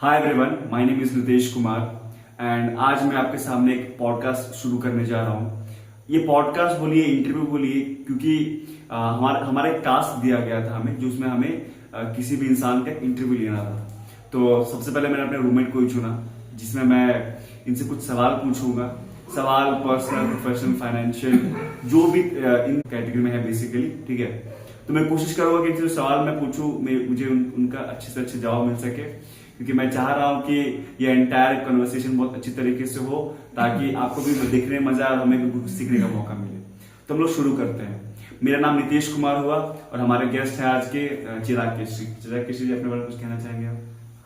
Hi everyone, my name is Nitesh Kumar and आज मैं आपके सामने एक पॉडकास्ट शुरू करने जा रहा हूँ। ये पॉडकास्ट बोलिए, इंटरव्यू बोलिए, क्योंकि हमारा एक टास्क दिया गया था हमें, जिसमें हमें किसी भी इंसान का इंटरव्यू लेना था। तो सबसे पहले मैंने अपने रूममेट को ही चुना, जिसमें मैं इनसे कुछ सवाल पूछूंगा। सवाल पर्सनल, प्रोफेशनल, फाइनेंशियल, जो भी इन कैटेगरी में है बेसिकली, ठीक है। तो मैं कोशिश करूंगा कि जो सवाल मैं पूछूं मुझे उनका अच्छे से अच्छे जवाब मिल सके, क्योंकि मैं चाह रहा हूं कि ये एंटायर कन्वर्सेशन बहुत अच्छी तरीके से हो, ताकि आपको भी देखने में मजा और हमें भी कुछ सीखने का मौका मिले। तो हम लोग शुरू करते हैं। मेरा नाम नितेश कुमार हुआ और हमारे गेस्ट हैं आज के चिराग केसरी। चिराग केसरी जी, अपने बारे में कुछ कहना चाहेंगे आप?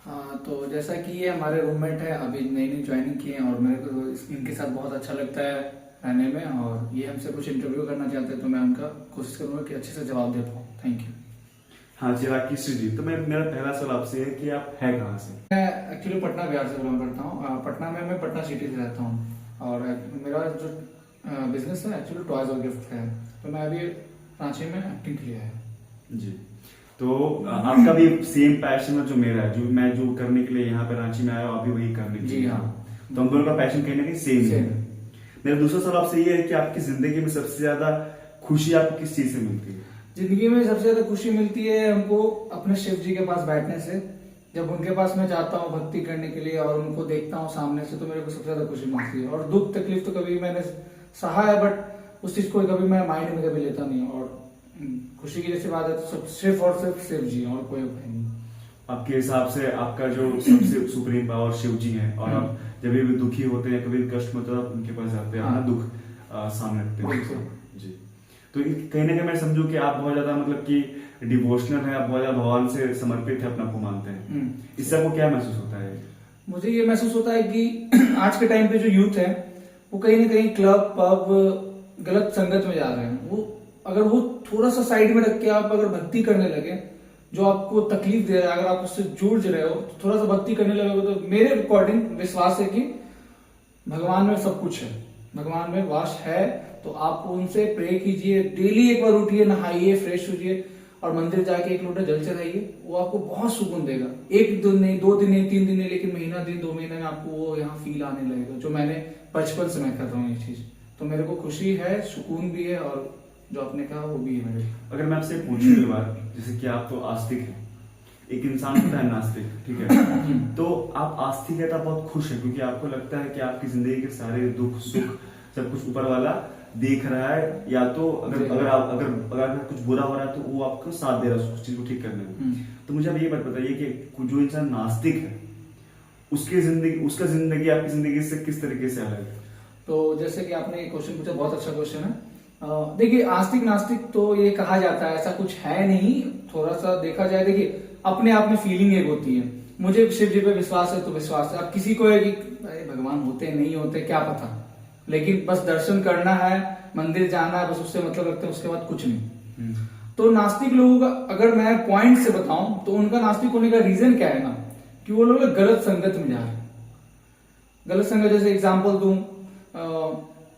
हाँ, तो जैसा कि ये हमारे रूममेट है, अभी नई नई ज्वाइनिंग किए हैं और मेरे को इनके साथ बहुत अच्छा लगता है रहने में, और ये हमसे कुछ इंटरव्यू करना चाहते हैं, तो मैं उनका कोशिश करूंगा कि अच्छे से जवाब दे पाऊँ। Thank you. हाँ चिराग केसरी जी, तो मेरा पहला सवाल आपसे है कि आप है कहाँ से? मैं एक्चुअली पटना बिहार से बिलोंग करता हूँ। पटना में मैं पटना सिटी से रहता हूँ, और मेरा जो बिजनेस है एक्चुअली टॉयज और गिफ्ट है। तो मैं अभी रांची में एक्टिंग के लिए है जी। तो आपका भी सेम पैशन है जो मेरा है, जो मैं जो करने के लिए यहाँ पे रांची में आया हूँ, अभी वही करने के लिए। जी हाँ। तो हम दोनों का पैशन कहीं ना कहीं सेम है। मेरा दूसरा सवाल आपसे ये है कि आपकी जिंदगी में सबसे ज्यादा खुशी आपको किस चीज से मिलती है? जिंदगी में सबसे ज्यादा खुशी मिलती है हमको अपने शिव जी के पास बैठने से। जब उनके पास मैं जाता हूँ भक्ति करने के लिए और उनको देखता हूँ सामने से, तो मेरे को सबसे ज्यादा खुशी मिलती है। और दुख तकलीफ तो कभी मैंने सहा है, बट उस चीज को कभी मैं माइंड में कभी लेता नहीं। और खुशी की जैसी बात है तो सिर्फ और सिर्फ शिव जी, और कोई उपाय नहीं। आपके हिसाब से आपका जो सबसे सुप्रीम पावर शिव जी है, और आप जब भी दुखी होते हैं, कभी कष्ट में, तो आप उनके पास जाते हैं, अपना दुख सामने रखते हैं जी। तो कहीं ना कहीं मैं समझू कि आप बहुत ज्यादा मतलब कि डिवोशनल है, आप बहुत ज्यादा भगवान से समर्पित है, अपना को मानते हैं। इससे आपको क्या महसूस होता है? मुझे ये महसूस होता है कि आज के टाइम पे जो यूथ है वो कहीं ना कहीं क्लब पब गलत संगत में जा रहे हैं। वो अगर वो थोड़ा सा साइड में रख के आप अगर भक्ति करने लगे, जो आपको तकलीफ दे रहा है, अगर आप उससे जूझ रहे हो, तो थोड़ा सा भक्ति करने लगे, तो मेरे अकॉर्डिंग विश्वास है कि भगवान में सब कुछ है, भगवान में वास है। तो आप उनसे प्रे कीजिए, डेली एक बार उठिए, नहाइए, फ्रेश होइए और मंदिर जाके एक लोटा जल चढ़ाइए। वो आपको बहुत सुकून देगा। एक दिन नहीं, 2 दिन नहीं, 3 दिन नहीं, लेकिन महीना दिन 2 महीने में आपको वो यहाँ फील आने लगेगा, जो मैंने बचपन से मैं कर रहा हूँ ये चीज। तो मेरे को खुशी है, सुकून भी है, और जो आपने कहा वो भी है मेरे। अगर मैं आपसे पूछूं एक बार, जैसे कि आप तो आस्तिक हैं, एक इंसान होता है नास्तिक, ठीक है। तो आप आस्तिक है तो आप बहुत खुश है, क्योंकि आपको लगता है कि आपकी जिंदगी के सारे दुख सुख सब कुछ ऊपर वाला देख रहा है, या तो अगर कुछ बुरा हो रहा है तो वो आपको साथ दे रहा है उस चीज को ठीक करने में। तो मुझे अब ये बात बताइए कि जो इंसान नास्तिक है उसका जिंदगी आपकी जिंदगी से किस तरीके से अलग है? तो जैसे कि आपने क्वेश्चन पूछा, बहुत अच्छा क्वेश्चन है। देखिए, आस्तिक नास्तिक तो ये कहा जाता है, ऐसा कुछ है नहीं। थोड़ा सा देखा जाए, देखिए अपने आप में फीलिंग एक होती है। मुझे शिव जी पे विश्वास है तो विश्वास है। अब किसी को है कि अरे भगवान होते हैं नहीं होते क्या पता, लेकिन बस दर्शन करना है, मंदिर जाना है, बस उससे मतलब रखते हैं, उसके बाद कुछ नहीं। तो नास्तिक लोगों का अगर मैं पॉइंट से बताऊं तो उनका नास्तिक होने का रीजन क्या है ना, कि वो लोग गलत संगत में जा रहे हैं। गलत संगत, जैसे एग्जाम्पल दूं,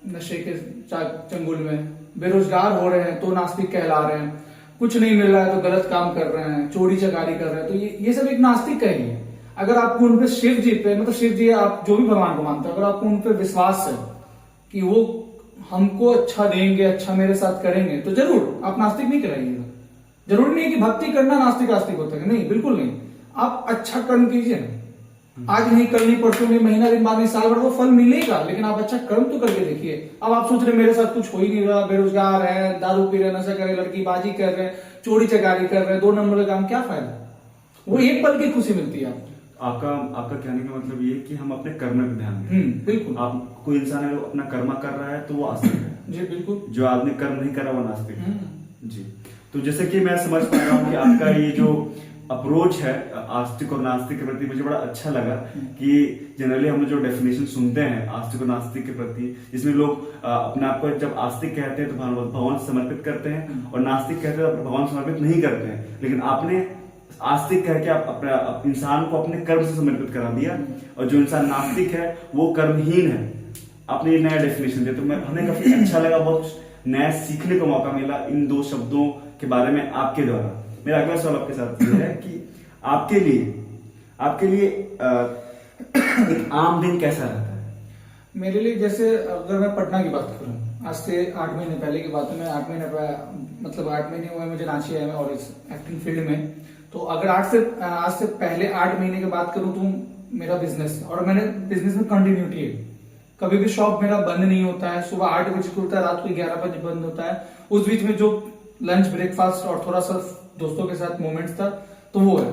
नशे के चंगुल में बेरोजगार हो रहे हैं तो नास्तिक कहला रहे हैं। कुछ नहीं मिल रहा है तो गलत काम कर रहे हैं, चोरी चकारी कर रहे हैं, तो ये सब एक नास्तिक कहेंगे। अगर आपको उनपे शिव जी पे, मतलब शिव जी आप जो भी भगवान को मानते हो, अगर आपको उनपे विश्वास है कि वो हमको अच्छा देंगे, अच्छा मेरे साथ करेंगे, तो जरूर आप नास्तिक नहीं कराइएगा। जरूरी नहीं कि भक्ति करना नास्तिक आस्तिक होता है, नहीं, बिल्कुल नहीं। आप अच्छा कर्म कीजिए ना, आज नहीं, कल नहीं, परसों नहीं, महीना दिन बाद नहीं, साल भर, वो फल मिलेगा, लेकिन आप अच्छा कर्म तो करके देखिए। अब आप सोच रहे मेरे साथ कुछ हो ही नहीं रहा, बेरोजगार है, दारू पी रहे, नशा कर रहे, लड़की बाजी कर रहे, चोरी चकारी कर रहे, 2 नंबर का काम, क्या फायदा? वो एक पल की खुशी मिलती है आपको। आपका कहने का मतलब ये कि हम अपने कर्म पे ध्यान दें। बिल्कुल। आप कोई इंसान है अपना कर्म कर रहा है तो वो आस्तिक है जी बिल्कुल। जो आदमी कर्म नहीं कर रहा वो नास्तिक है जी। तो जैसे कि मैं समझ पा रहा हूँ कि आपका ये जो अप्रोच है आस्तिक और नास्तिक के प्रति, मुझे बड़ा अच्छा लगा कि जनरली हम जो डेफिनेशन सुनते हैं आस्तिक और नास्तिक के प्रति, जिसमें लोग अपने आप को जब आस्तिक कहते हैं तो भगवान समर्पित करते हैं, और नास्तिक कहते हैं तो भगवान समर्पित नहीं करते हैं। लेकिन आपने आस्तिक कह के आप अपने इंसान को अपने कर्म से समर्पित करा दिया, और जो इंसान नास्तिक है वो कर्महीन है। आपने ये नया डेफिनेशन दिया, तो हमें काफी अच्छा लगा, बहुत नया सीखने का मौका मिला इन 2 शब्दों के बारे में आपके द्वारा। मेरा अगला सवाल आपके साथ ये है कि आपके लिए आपके लिए एक आम दिन कैसा रहता है? मेरे लिए जैसे अगर मैं पटना की बात करूं, आज से 8 महीने पहले की बात है, मैं 8 महीने मतलब 8 महीने हुए मुझे रांची आया मैं और इस एक्टिंग फील्ड में। तो अगर आज से पहले 8 महीने की बात करूं तो मेरा बिजनेस, और मैंने बिजनेस में कंटिन्यूटी है, कभी भी शॉप मेरा बंद नहीं होता है। सुबह 8 बजे खुलता है, रात को 11 बजे बंद होता है। उस बीच में जो लंच ब्रेकफास्ट और थोड़ा सा दोस्तों के साथ मोमेंट्स था तो वो है।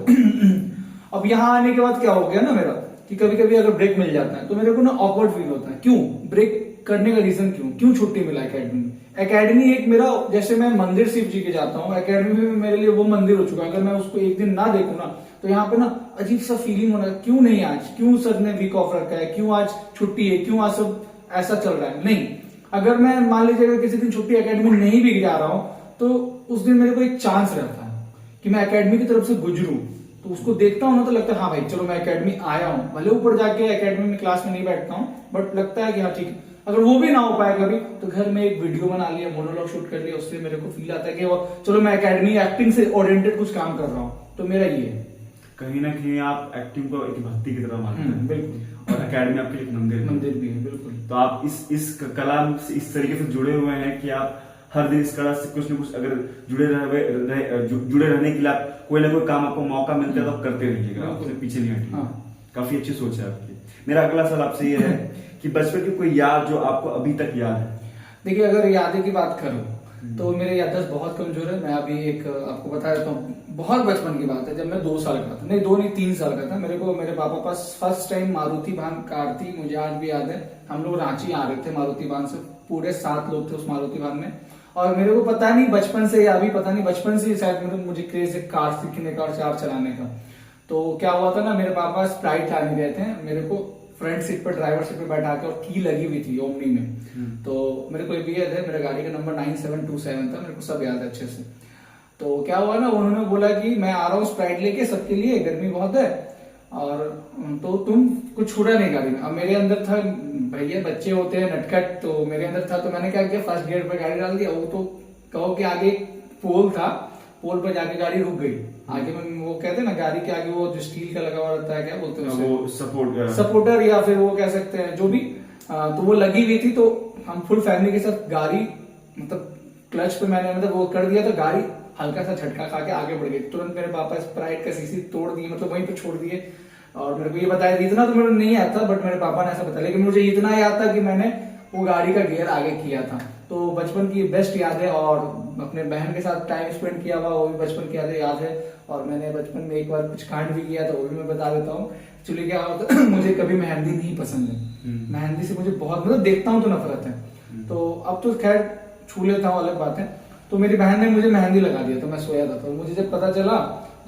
अब यहाँ आने के बाद क्या हो गया ना मेरा, कि कभी कभी अगर ब्रेक मिल जाता है तो मेरे को ना ऑकवर्ड फील होता है। क्यों ब्रेक करने का रीजन, क्यों छुट्टी मिला एकेडमी में? एकेडमी एक मेरा, जैसे मैं मंदिर शिव जी के जाता हूँ, एकेडमी में मेरे लिए वो मंदिर हो चुका है। अगर मैं उसको एक दिन ना देखूं ना तो यहाँ पे ना अजीब सा फीलिंग होना, क्यों नहीं आज, क्यों सर ने वीक ऑफ रखा है, क्यों आज छुट्टी है, क्यों आज सब ऐसा चल रहा है। नहीं, अगर मैं मान लीजिए अगर किसी दिन छुट्टी एकेडमी नहीं भी जा रहा हूं तो उस दिन मेरे को एक चांस रहता है कि मैं एकेडमी की तरफ से गुजरूं, तो उसको देखता हूं ना तो लगता है हाँ भाई चलो मैं एकेडमी आया हूं। भले ऊपर जाके एकेडमी में क्लास में नहीं बैठता हूं, बट लगता है कि हाँ ठीक है। अगर वो भी ना हो पाए कभी तो घर में एक वीडियो बना लिया, मोनोलॉग शूट कर लिया, उससे मेरे को फील आता है कि चलो मैं एकेडमी एक्टिंग से ओरिएंटेड कुछ काम कर रहा हूँ। तो मेरा ये है, कहीं ना कहीं आप एक्टिंग को एक भक्ति की तरह मानते हैं। बिल्कुल। और एकेडमी आपके लिए एक मंदिर भी है, बिल्कुल। तो आप इस कला से इस तरीके से जुड़े हुए हैं कि आप हर दिन इस कला से कुछ न कुछ अगर जुड़े रहने के लिए आप कोई ना कोई काम आपको मौका मिलता है तो आप करते रहिएगा, आप उससे पीछे नहीं हटिएगा। काफी अच्छी सोच है आपकी। मेरा अगला सवाल आपसे ये है कि बचपन की कोई याद जो आपको अभी तक याद है? देखिए, अगर यादें की बात करूं तो मेरे याददाश्त बहुत कमजोर है। मैं अभी एक आपको बता देता हूँ, बहुत बचपन की बात है, जब मैं 2 साल का था, नहीं 2 नहीं 3 साल का था, मेरे को मेरे पापा पास फर्स्ट टाइम मारुति वाहन कार थी। मुझे आज भी याद है, हम लोग रांची आ रहे थे मारुति वाहन से, पूरे 7 लोग थे उस मारुति वाहन में। और मेरे को पता नहीं बचपन से या अभी पता नहीं, बचपन से शायद मुझे क्रेज है कार सीखने का और कार चलाने का। तो क्या हुआ था ना, मेरे पापा स्प्राइट लाने गए थे, मेरे को फ्रंट सीट पर ड्राइवर सीट पर बैठा के, और की लगी हुई थी ओमनी में। तो मेरे को ये भी याद है, मेरा गाड़ी का नंबर 9727 था, मेरे को सब याद है अच्छे से। तो क्या हुआ ना, उन्होंने बोला कि मैं आ रहा हूँ स्प्राइट लेके सबके लिए, गर्मी बहुत है, और तो तुम कुछ छुड़ा नहीं गाड़ी में। अब मेरे अंदर था, भैया बच्चे होते हैं नटखट, तो मेरे अंदर था, तो मैंने क्या किया, फर्स्ट गियर पर गाड़ी डाल दिया। वो तो कहो कि आगे पोल था, पोल पर जाके गाड़ी रुक गई। आगे में वो कहते हैं ना, गाड़ी के आगे वो जो स्टील का लगा हुआ रहता है, क्या बोलते हैं वो सपोर्टर, या फिर वो कह सकते हैं जो भी, तो वो लगी हुई थी। तो हम फुल फैमिली के साथ गाड़ी, मतलब क्लच पे मैंने मतलब वो कर दिया, तो गाड़ी हल्का सा झटका खा के आगे बढ़ गई। तुरंत मेरे पापा स्प्राइट का शीशी तोड़ दिए, मतलब वहीं पे छोड़ दिए। और मेरे को ये बताया, इतना तो मेरे नहीं आता, बट मेरे पापा ने ऐसा बताया। लेकिन मुझे इतना याद था कि मैंने वो गाड़ी का गियर आगे किया था। तो बचपन की बेस्ट याद है, और अपने बहन के साथ टाइम स्पेंड किया हुआ वो भी बचपन की याद है। और मैंने बचपन में एक बार कुछ कांड भी किया, तो वो भी मैं बता देता हूँ। एक्चुअली क्या होता है, मुझे कभी मेहंदी नहीं पसंद है, मेहंदी से मुझे बहुत, मतलब देखता हूँ तो नफरत है। तो अब तो खैर छू लेता हूँ, अलग बात है। तो मेरी बहन ने मुझे मेहंदी लगा दिया, तो मैं सोया था। तो मुझे जब पता चला,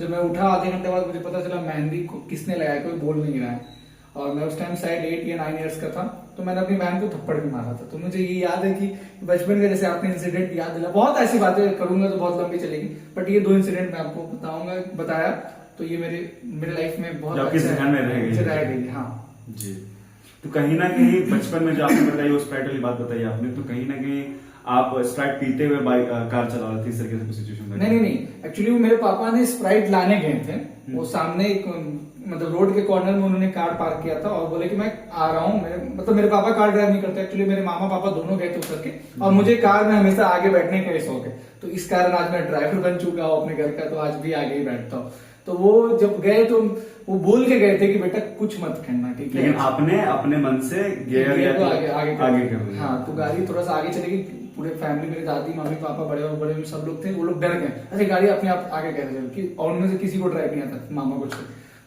जब मैं उठा आधे घंटे बाद, मुझे पता चला मेहंदी को किसने लगाया, कोई बोल नहीं रहा है। और मैं उस टाइम शायद 8 या 9 ईयर्स का था, तो मैंने अपनी बहन को थप्पड़ भी मारा था। तो मुझे ये याद है कि बचपन का, जैसे आपने इंसिडेंट याद दिला, बहुत ऐसी बातें करूंगा तो बहुत लंबी चलेगी, बट ये 2 इंसिडेंट मैं आपको बताया, तो ये मेरे लाइफ में बहुत रह गई। हाँ जी। तो कहीं ना कहीं बचपन में जो आपने बताई, वो स्प्राइट वाली बात बताई आपने, तो कहीं ना कहीं आप स्प्राइट पीते हुए कार चला रहे थे, इस तरीके से सिचुएशन? नहीं, एक्चुअली वो मेरे पापा ने स्प्राइट लाने गए थे, वो सामने एक मतलब रोड के कॉर्नर में उन्होंने कार पार्क किया था, और बोले कि मैं आ रहा हूँ। मतलब मेरे पापा कार ड्राइव नहीं करते, एक्चुअली मेरे मामा पापा दोनों गए थे उतर के, और मुझे कार में हमेशा आगे बैठने का शौक है। तो इस कारण आज मैं ड्राइवर बन चुका हूँ अपने घर का, तो आज भी आगे ही बैठता हूँ। तो वो जब गए तो वो बोल के गए थे कि बेटा कुछ मत करना, ठीक है। लेकिन आपने अपने मन से गियर को आगे कर दिया। हाँ, तो गाड़ी थोड़ा सा आगे चलेगी, पूरे फैमिली, मेरी दादी, मम्मी, पापा, बड़े सब लोग थे, वो लोग डर गए, अरे गाड़ी अपने आप आगे कैसे चल, कि और उनमें से किसी को ड्राइव नहीं आता, मामा को।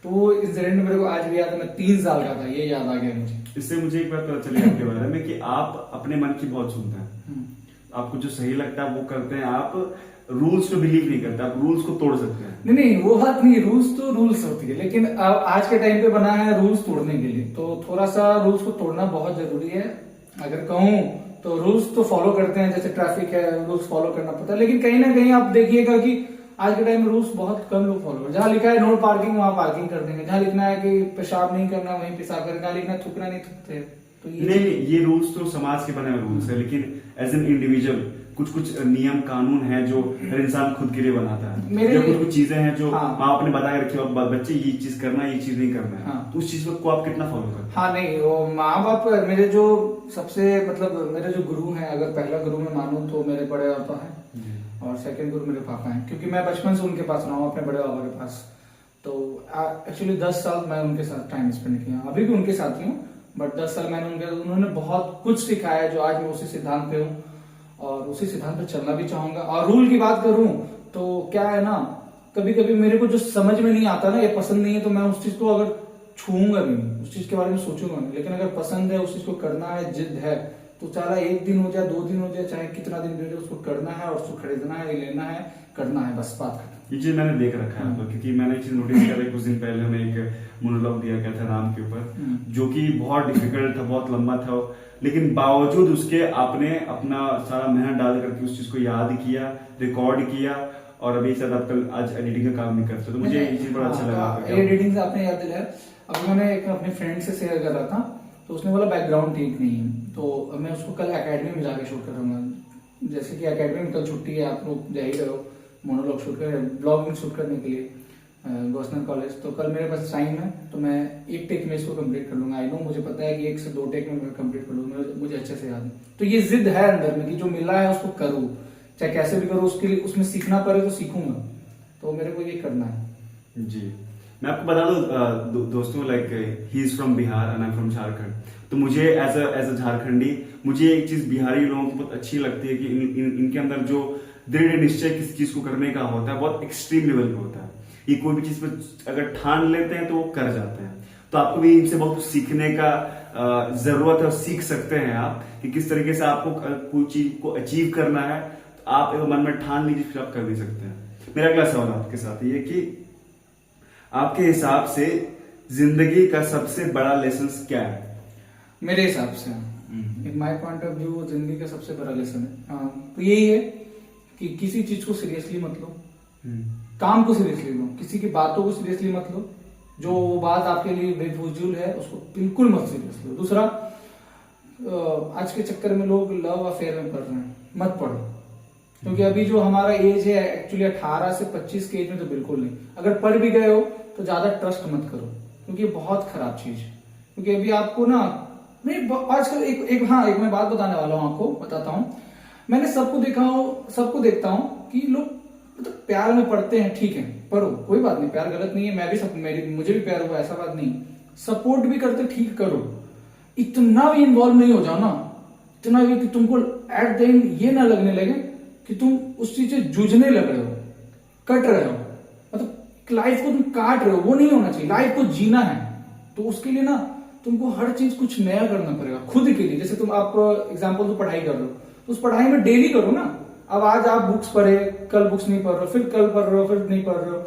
तो वो इंसिडेंट मेरे को आज भी याद है, मैं 3 साल का था, ये याद आ गया मुझे। इससे मुझे एक बात पता चली आपके बारे में कि आप अपने मन की बहुत सुनते हैं, आपको जो सही लगता है वो करते हैं, आप रूल्स पे बिलीव नहीं करते, आप रूल्स को तोड़ सकते हैं। नहीं, वो बात नहीं, रूल्स तो रूल्स होती है, लेकिन आज के टाइम पे बना है रूल्स तोड़ने के लिए, तो थोड़ा सा रूल्स को तोड़ना बहुत जरूरी है। अगर कहूँ तो रूल्स तो फॉलो करते हैं, जैसे ट्रैफिक है, रूल्स फॉलो करना पड़ता है, लेकिन कहीं ना कहीं आप देखिएगा कि आज के टाइम में रूल्स बहुत कम लोग फॉलो करते हैं। जहां लिखा है नो पार्किंग, वहां पार्किंग कर देंगे, जहां लिखना है कि पेशाब नहीं करना वहीं पेशाब करेंगे, जहां लिखना है थूकना नहीं थूकते। तो नहीं, ये रूल्स तो समाज के बने हुए रूल्स है, लेकिन एज एन इंडिविजुअल कुछ कुछ नियम कानून है जो हर इंसान खुद के लिए बनाता है, मेरे या कुछ कुछ चीजें हैं जो हाँ। माँ बाप ने बता के रखी हो, बच्चे ये चीज करना है, ये चीज नहीं करना है, हाँ। तो उस चीज को आप कितना फॉलो करते हाँ नहीं, वो माँ बाप मेरे जो सबसे मतलब मेरे जो गुरु हैं, अगर पहला गुरु मैं मानूं तो मेरे बड़े पापा हैं और सेकंड गुरु मेरे पापा हैं, क्योंकि मैं बचपन से उनके पास रहा हूँ, अपने बड़े पापा के पास। तो एक्चुअली 10 साल मैं उनके साथ टाइम स्पेंड किया, अभी भी उनके साथ ही हूँ, बट 10 साल मैंने उन्होंने बहुत कुछ सिखाया जो आज मैं उसी सिद्धांत पे हूँ और उसी सिद्धांत पे चलना भी चाहूंगा। और रूल की बात करूं तो क्या है ना, कभी कभी मेरे को जो समझ में नहीं आता ना, ये पसंद नहीं है, तो मैं उस चीज को अगर छूऊंगा भी नहीं, उस चीज के बारे में सोचूंगा नहीं, लेकिन अगर पसंद है, उस चीज को करना है, जिद है, तो चाहे 1 दिन हो जाए, 2 दिन हो जाए, चाहे कितना दिन भी हो जाए, उसको करना है और उसको खरीदना है, लेना है, करना है, बस बात खत्म। ये चीज मैंने देख रखा है आपको, क्योंकि मैंने एक चीज नोटिस किया था, कुछ दिन पहले हमें एक मोनोलॉग दिया गया था राम के ऊपर, जो कि बहुत डिफिकल्ट था, बहुत लंबा था, लेकिन बावजूद उसके आपने अपना सारा मेहनत डाल करके उस चीज को याद किया, रिकॉर्ड किया, और अभी शायद आप कल आज एडिटिंग का काम नहीं करते, तो मुझे ये चीज बड़ा अच्छा लगा। एडिटिंग से आपने याद दिलाया, अभी मैंने एक अपने फ्रेंड से शेयर कर रहा था, तो उसने बोला बैकग्राउंड ठीक नहीं है, तो मैं उसको कल एकेडमी में जाके शूट करूंगा। जैसे कि एकेडमी में कल छुट्टी है, आप लोग जा ही रहे हो मोनोलॉग शूट कर, ब्लॉगिंग शूट करने के लिए गोस्टन कॉलेज, तो कल मेरे पास टाइम है, तो मैं 1 टेक में इसको कंप्लीट कर लूंगा। आई नो, मुझे पता है कि 1 से 2 टेक में मैं कंप्लीट कर लूंगा, मुझे अच्छे से याद है। तो ये जिद है अंदर में कि जो मिला है उसको करूँ, चाहे कैसे भी करूँ, उसके लिए उसमें सीखना पड़े तो सीखूंगा, तो मेरे को ये करना है। जी, मैं आपको बता दूं दोस्तों, like he is from Bihar and I am from Jharkhand, तो मुझे एज अ झारखंडी, मुझे एक चीज बिहारी लोगों की बहुत अच्छी लगती है कि इनके अंदर जो दृढ़ निश्चय किसी चीज को करने का होता है, बहुत एक्सट्रीम लेवल पे होता है। ये कोई भी चीज पे अगर ठान लेते हैं तो वो कर जाते हैं। तो आपको भी इनसे बहुत कुछ सीखने का जरूरत है, सीख सकते हैं आप कि किस तरीके से आपको कोई चीज को अचीव करना है, तो आप एक मन में ठान लीजिए, फिर आप कर भी सकते हैं। मेरा अगला सवाल आपके साथ ये कि आपके हिसाब से जिंदगी का सबसे बड़ा लेसन क्या है? मेरे हिसाब से, in my point of view, जिंदगी का सबसे बड़ा लेसन है तो यही है कि किसी चीज को सीरियसली मत लो, काम को सीरियसली लो, किसी की बातों को सीरियसली मत लो, जो वो बात आपके लिए बेफजूल है उसको बिल्कुल मत सीरियस लो। दूसरा, आज के चक्कर में लोग लव अफेयर में पढ़ रहे हैं, मत पढ़ो, क्योंकि अभी जो हमारा एज है एक्चुअली 18 से 25 के एज में तो बिल्कुल नहीं। अगर पढ़ भी गए हो तो ज्यादा ट्रस्ट मत करो, क्योंकि ये बहुत खराब चीज है। क्योंकि अभी आपको ना, नहीं आजकल एक मैं बात बताने वाला हूँ, आपको बताता हूँ। मैंने सबको देखता हूँ कि लोग मतलब प्यार में पढ़ते हैं, ठीक है पढ़ो, कोई बात नहीं, प्यार गलत नहीं है, मैं भी मुझे भी प्यार हुआ, ऐसा बात नहीं। सपोर्ट भी करते, ठीक करो, इतना भी इन्वॉल्व नहीं हो जाओ ना, इतना भी कि तुमको एट द एंड ये ना लगने लगे कि तुम उस चीज से जूझने लग रहे हो, कट रहे हो, मतलब लाइफ को तुम काट रहे हो, वो नहीं होना चाहिए। लाइफ को जीना है तो उसके लिए ना तुमको हर चीज कुछ नया करना पड़ेगा खुद के लिए। जैसे तुम आप एग्जाम्पल तो पढ़ाई कर रहे हो, तो उस पढ़ाई में डेली करो ना। अब आज आप बुक्स पढ़े, कल बुक्स नहीं पढ़ रहे हो, फिर कल पढ़ रहे हो, फिर नहीं पढ़ रहे हो,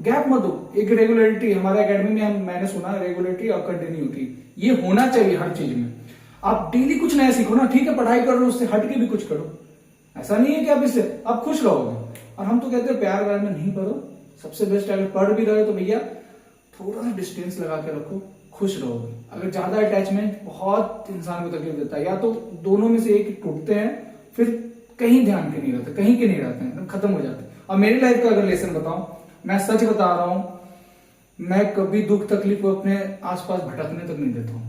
गैप मत दो। एक रेगुलरिटी, हमारे एकेडमी में मैंने सुना रेगुलरिटी और कंटिन्यूटी, ये होना चाहिए हर चीज में। आप डेली कुछ नया सीखो ना, ठीक है पढ़ाई कर रहे हो, उससे हट के भी कुछ करो। ऐसा नहीं है कि आप इससे आप खुश रहोगे। और हम तो कहते हैं प्यार व्यार में नहीं पढ़ो, सबसे बेस्ट अगर पढ़ भी रहे हो तो भैया थोड़ा सा डिस्टेंस लगा के रखो, खुश रहोगे। अगर ज्यादा अटैचमेंट बहुत इंसान को तकलीफ देता है, या तो दोनों में से एक टूटते हैं, फिर कहीं ध्यान के नहीं रहते, कहीं के नहीं रहते हैं, एकदम खत्म हो जाते हैं। और मेरी लाइफ का अगर लेसन बताऊं, मैं सच बता रहा हूं, मैं कभी दुख तकलीफ को अपने आसपास भटकने तक नहीं देता हूं।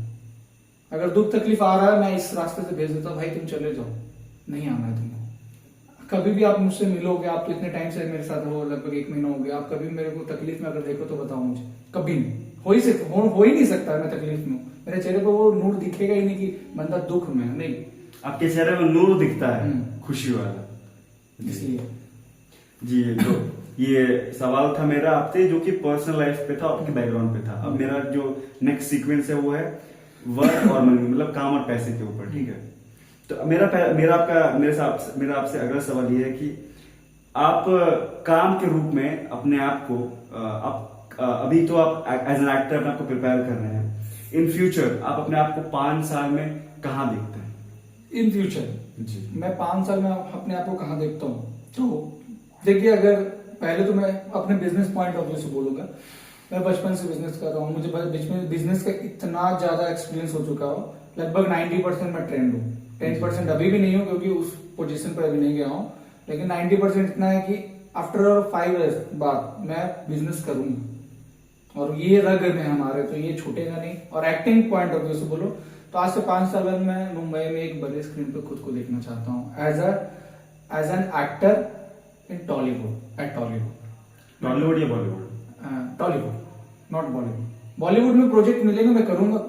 अगर दुख तकलीफ आ रहा है, मैं इस रास्ते से भेज देता हूं, भाई तुम चले जाओ, नहीं आना है तुमको। कभी भी आप मुझसे मिलोगे, आप तो इतने टाइम से मेरे साथ हो, लगभग 1 महीना हो गया, आप कभी मेरे को तकलीफ में अगर देखो तो बताओ मुझे, कभी नहीं हो ही नहीं सकता। मैं तकलीफ में हूं, मेरे चेहरे पर वो नूर दिखेगा ही नहीं कि बंदा दुख में नहीं। आपके चेहरे में नूर दिखता है, खुशी वाला, इसलिए जी। तो ये सवाल था मेरा आपसे, जो कि पर्सनल लाइफ पे था, आपके बैकग्राउंड पे था। अब मेरा जो नेक्स्ट सीक्वेंस है वो है वर्क और मनी, मतलब काम और पैसे के ऊपर, ठीक है। तो मेरा आपसे अगला सवाल ये है कि आप काम के रूप में अपने आप को अभी तो आप एज एन एक्टर अपने आप को प्रिपेयर कर रहे हैं, इन फ्यूचर आप अपने आप को 5 साल में कहाँ देखते हैं? इन फ्यूचर जी, मैं 5 साल में अपने आप को कहाँ देखता हूँ, तो देखिए, अगर पहले तो मैं अपने बिजनेस पॉइंट ऑफ व्यू से बोलूंगा। मैं बचपन से बिजनेस कर रहा हूँ, मुझे बीच में बिजनेस का इतना ज्यादा एक्सपीरियंस हो चुका हो, लगभग 90% मैं ट्रेंड हूँ, 10% अभी भी नहीं हूँ, क्योंकि पोजीशन पर अभी नहीं गया हूँ, लेकिन 90% इतना है कि आफ्टर 5 इयर्स बाद मैं बिजनेस करूंगा और ये रग में हमारे, तो ये छूटेगा नहीं। और एक्टिंग पॉइंट ऑफ व्यू से बोलो तो आज से 5 साल बाद मैं मुंबई में एक बड़े स्क्रीन पे खुद को देखना चाहता हूँ as an actor in Tollywood, at Tollywood. Tollywood या Bollywood? Tollywood, not Bollywood. Bollywood में प्रोजेक्ट मिलेगा मैं करूंगा,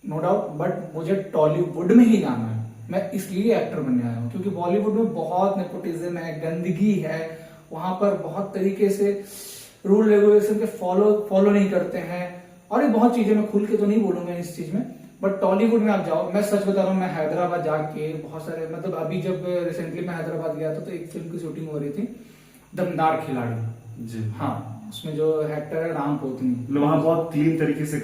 नो डाउट, बट मुझे टॉलीवुड में ही जाना है। मैं इसलिए एक्टर बनने आया हूँ क्योंकि बॉलीवुड में बहुत नेपोटिज्म है, गंदगी है, वहां पर बहुत तरीके से रूल रेगुलेशन के फॉलो नहीं करते हैं, और ये बहुत चीजें मैं खुल के तो नहीं बोलूंगा इस चीज में। बट टॉलीवुड में आप जाओ, मैं सच बता रहा हूँ, मैं हैदराबाद जाके बहुत सारे, मतलब अभी जब रिसेंटली मैं हैदराबाद गया था तो एक फिल्म की शूटिंग हो रही थी, दमदार खिलाड़ी जी, हाँ, उसमें जो एक्टर है राम पोतनी, वहाँ बहुत क्लीन तरीके से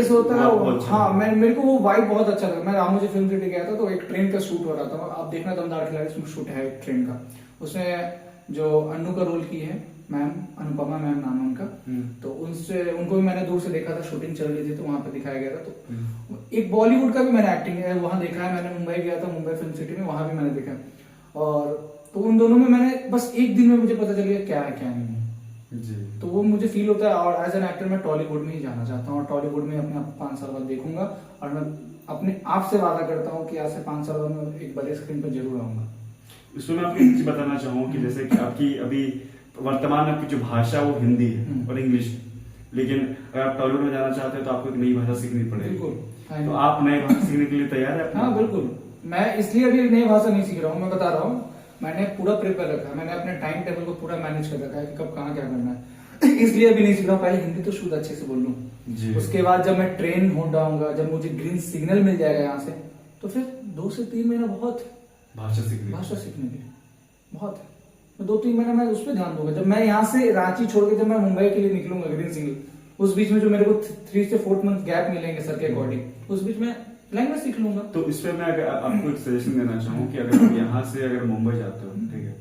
होता है। अच्छा हाँ, मेरे को वो वाइब बहुत अच्छा लगा। मैं रामोजी फिल्म सिटी गया था तो एक ट्रेन का शूट हो रहा था, आप देखना दमदार खिलाड़ी, उसमें शूट है एक ट्रेन का। उसमें जो अन्नू का रोल की है मैम, अनुपमा मैम नाम है उनका, तो उनसे उनको भी मैंने दूर से देखा था, शूटिंग चल रही थी तो वहां पे दिखाया गया था। तो एक बॉलीवुड का भी मैंने एक्टिंग है वहां देखा है, मैंने मुंबई गया था, मुंबई फिल्म सिटी में, वहां भी मैंने देखा। और तो उन दोनों में मैंने बस एक दिन में मुझे पता चल गया क्या है क्या नहीं है जी। तो वो मुझे फील होता है, और एज एन एक्टर मैं टॉलीवुड में ही जाना चाहता हूँ, और टॉलीवुड में अपने आप 5 साल बाद देखूंगा, और मैं अपने आप से वादा करता हूँ कि आज से 5 साल बाद मैं एक बड़े स्क्रीन पर जरूर आऊंगा। इसमें मैं आपको एक चीज बताना चाहूँ कि जैसे कि आपकी अभी वर्तमान में आपकी जो भाषा वो हिंदी है और इंग्लिश है, लेकिन अगर आप टॉलीवुड में जाना चाहते हैं तो आपको एक नई भाषा सीखनी पड़ेगी। तो आप नई भाषा सीखने के लिए तैयार है? हाँ बिल्कुल, मैं इसलिए अभी नई भाषा नहीं सीख रहा हूँ, मैं बता रहा हूँ, मैंने पूरा प्रिपेयर रखा है, मैंने अपने टाइम टेबल को पूरा मैनेज कर रखा है कि कब कहाँ क्या करना है। इसलिए अभी नहीं सीख रहा हूँ, पहले हिंदी तो शुद्ध अच्छे से बोल लूँ, उसके बाद जब मैं ट्रेन हो जाऊंगा, जब मुझे ग्रीन सिग्नल मिल जाएगा यहाँ से, तो फिर 2 से 3 महीना बहुत भाषा सीखने के लिए बहुत है। तो 2-3 महीना मैं उस पर ध्यान दूंगा। जब मैं यहाँ से रांची छोड़ के जब मैं मुंबई के लिए निकलूंगा ग्रीन सिग्नल, उस बीच में जो मेरे को 3 से 4 मंथ गैप मिलेंगे सर के अकॉर्डिंग, उस बीच में लैंग्वेज सीख लूंगा। तो इस पे मैं अगर आपको एक सजेशन देना चाहूँ कि अगर आप यहाँ से अगर मुंबई जाते हो, ठीक है,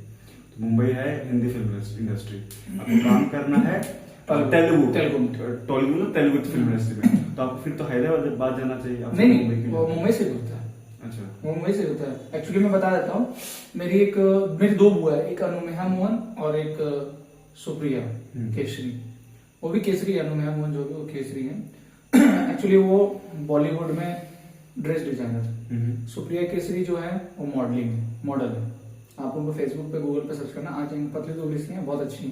तो मुंबई है हिंदी फिल्म इंडस्ट्री, आपको काम करना है तेलुगु फिल्म इंडस्ट्री में, तो आपको फिर तो हैदराबाद जाना चाहिए। नहीं, वो मुंबई से होता है। अच्छा, मुंबई से होता है। एक्चुअली मैं बता देता हूँ, मेरी 2 बुआ है, एक अनुमेहा मोहन और एक सुप्रिया केसरी। वो भी केसरी है, अनुमेहा मोहन जो भी वो केसरी है। एक्चुअली वो बॉलीवुड में ड्रेस डिजाइनर, सुप्रिया केसरी जो है वो मॉडल है। आप उनको फेसबुक पे गूगल पे सर्च करना, आज पतली दुबली सी है, बहुत अच्छी है।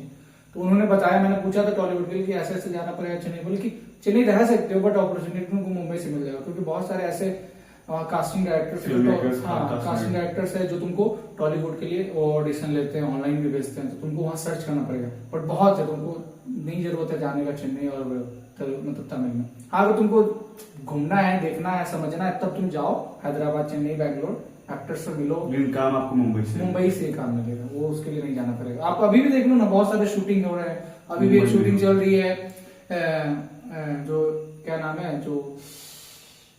तो उन्होंने बताया, मैंने पूछा था टॉलीवुड के लिए कि ऐसे ऐसे जाना पड़ेगा चेन्नई, बोले कि चेन्नई रह सकते हो बट अपॉर्चुनिटी तुमको मुंबई से मिल जाएगा, क्योंकि बहुत सारे ऐसे कास्टिंग डायरेक्टर्स है जो तुमको टॉलीवुड के लिए ऑडिशन लेते हैं, ऑनलाइन भी भेजते हैं, तो तुमको वहां सर्च करना पड़ेगा। बट बहुत है, तुमको नहीं जरूरत है जाने का चेन्नई और मतलब तमिल में। अगर तुमको घूमना है, देखना है, समझना है, तब तुम जाओ हैदराबाद, चेन्नई, बैंगलोर, एक्टर्स से मिलो। काम आपको मुंबई से काम मिलेगा, वो उसके लिए नहीं जाना पड़ेगा। आप अभी भी देख लो ना, बहुत सारे शूटिंग हो रहे हैं, अभी भी एक शूटिंग चल रही है, जो क्या नाम है, जो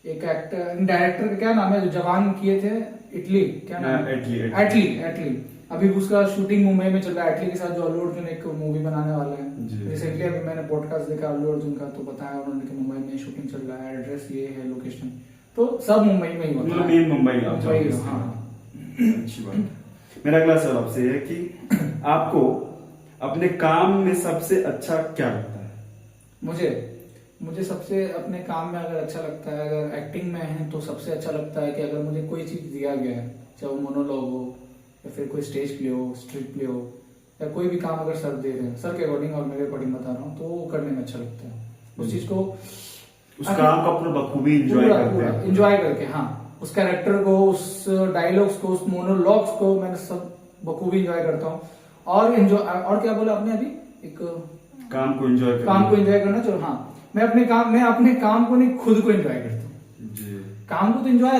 एक एक्टर डायरेक्टर का क्या नाम है जो जवान किए थे, इटली, क्या नाम है, एटली। अभी उसका शूटिंग मुंबई में चल रहा है, एटली के साथ जो अल्लू अर्जुन एक मूवी बनाने वाला है। रिसेंटली अभी मैंने पॉडकास्ट देखा अल्लू अर्जुन का, तो बताया उन्होंने कि मुंबई में शूटिंग चल रहा है, एड्रेस ये है, लोकेशन, तो सब मुंबई में ही होता है। मुंबई, हाँ, अच्छी बात। मेरा अगला सवाल आपसे है कि आपको अपने काम में सबसे अच्छा क्या लगता है? मुझे सबसे अपने काम में अगर अच्छा लगता है, अगर एक्टिंग में है तो सबसे अच्छा लगता है कि अगर मुझे कोई चीज दिया गया है, चाहे वो मोनोलॉग हो या फिर कोई स्टेज प्ले हो, स्ट्रीट प्ले हो, या कोई भी काम अगर सर दे रहे हैं, सर के अकॉर्डिंग और मेरे अकॉर्डिंग बता रहा हूँ, तो वो करने में अच्छा लगता है। उस चीज को, उस काम को पूरा बखूबी एंजॉय करके, हाँ, उस कैरेक्टर को, उस डायलॉग्स को, उस मोनोलॉग्स को मैंने सब बखूबी एंजॉय करता हूँ। और क्या बोला आपने अभी, एक काम को एंजॉय करना। चलो, हाँ, मैं अपने काम को नहीं, खुद को एंजॉय करता हूँ। काम को तो एंजॉय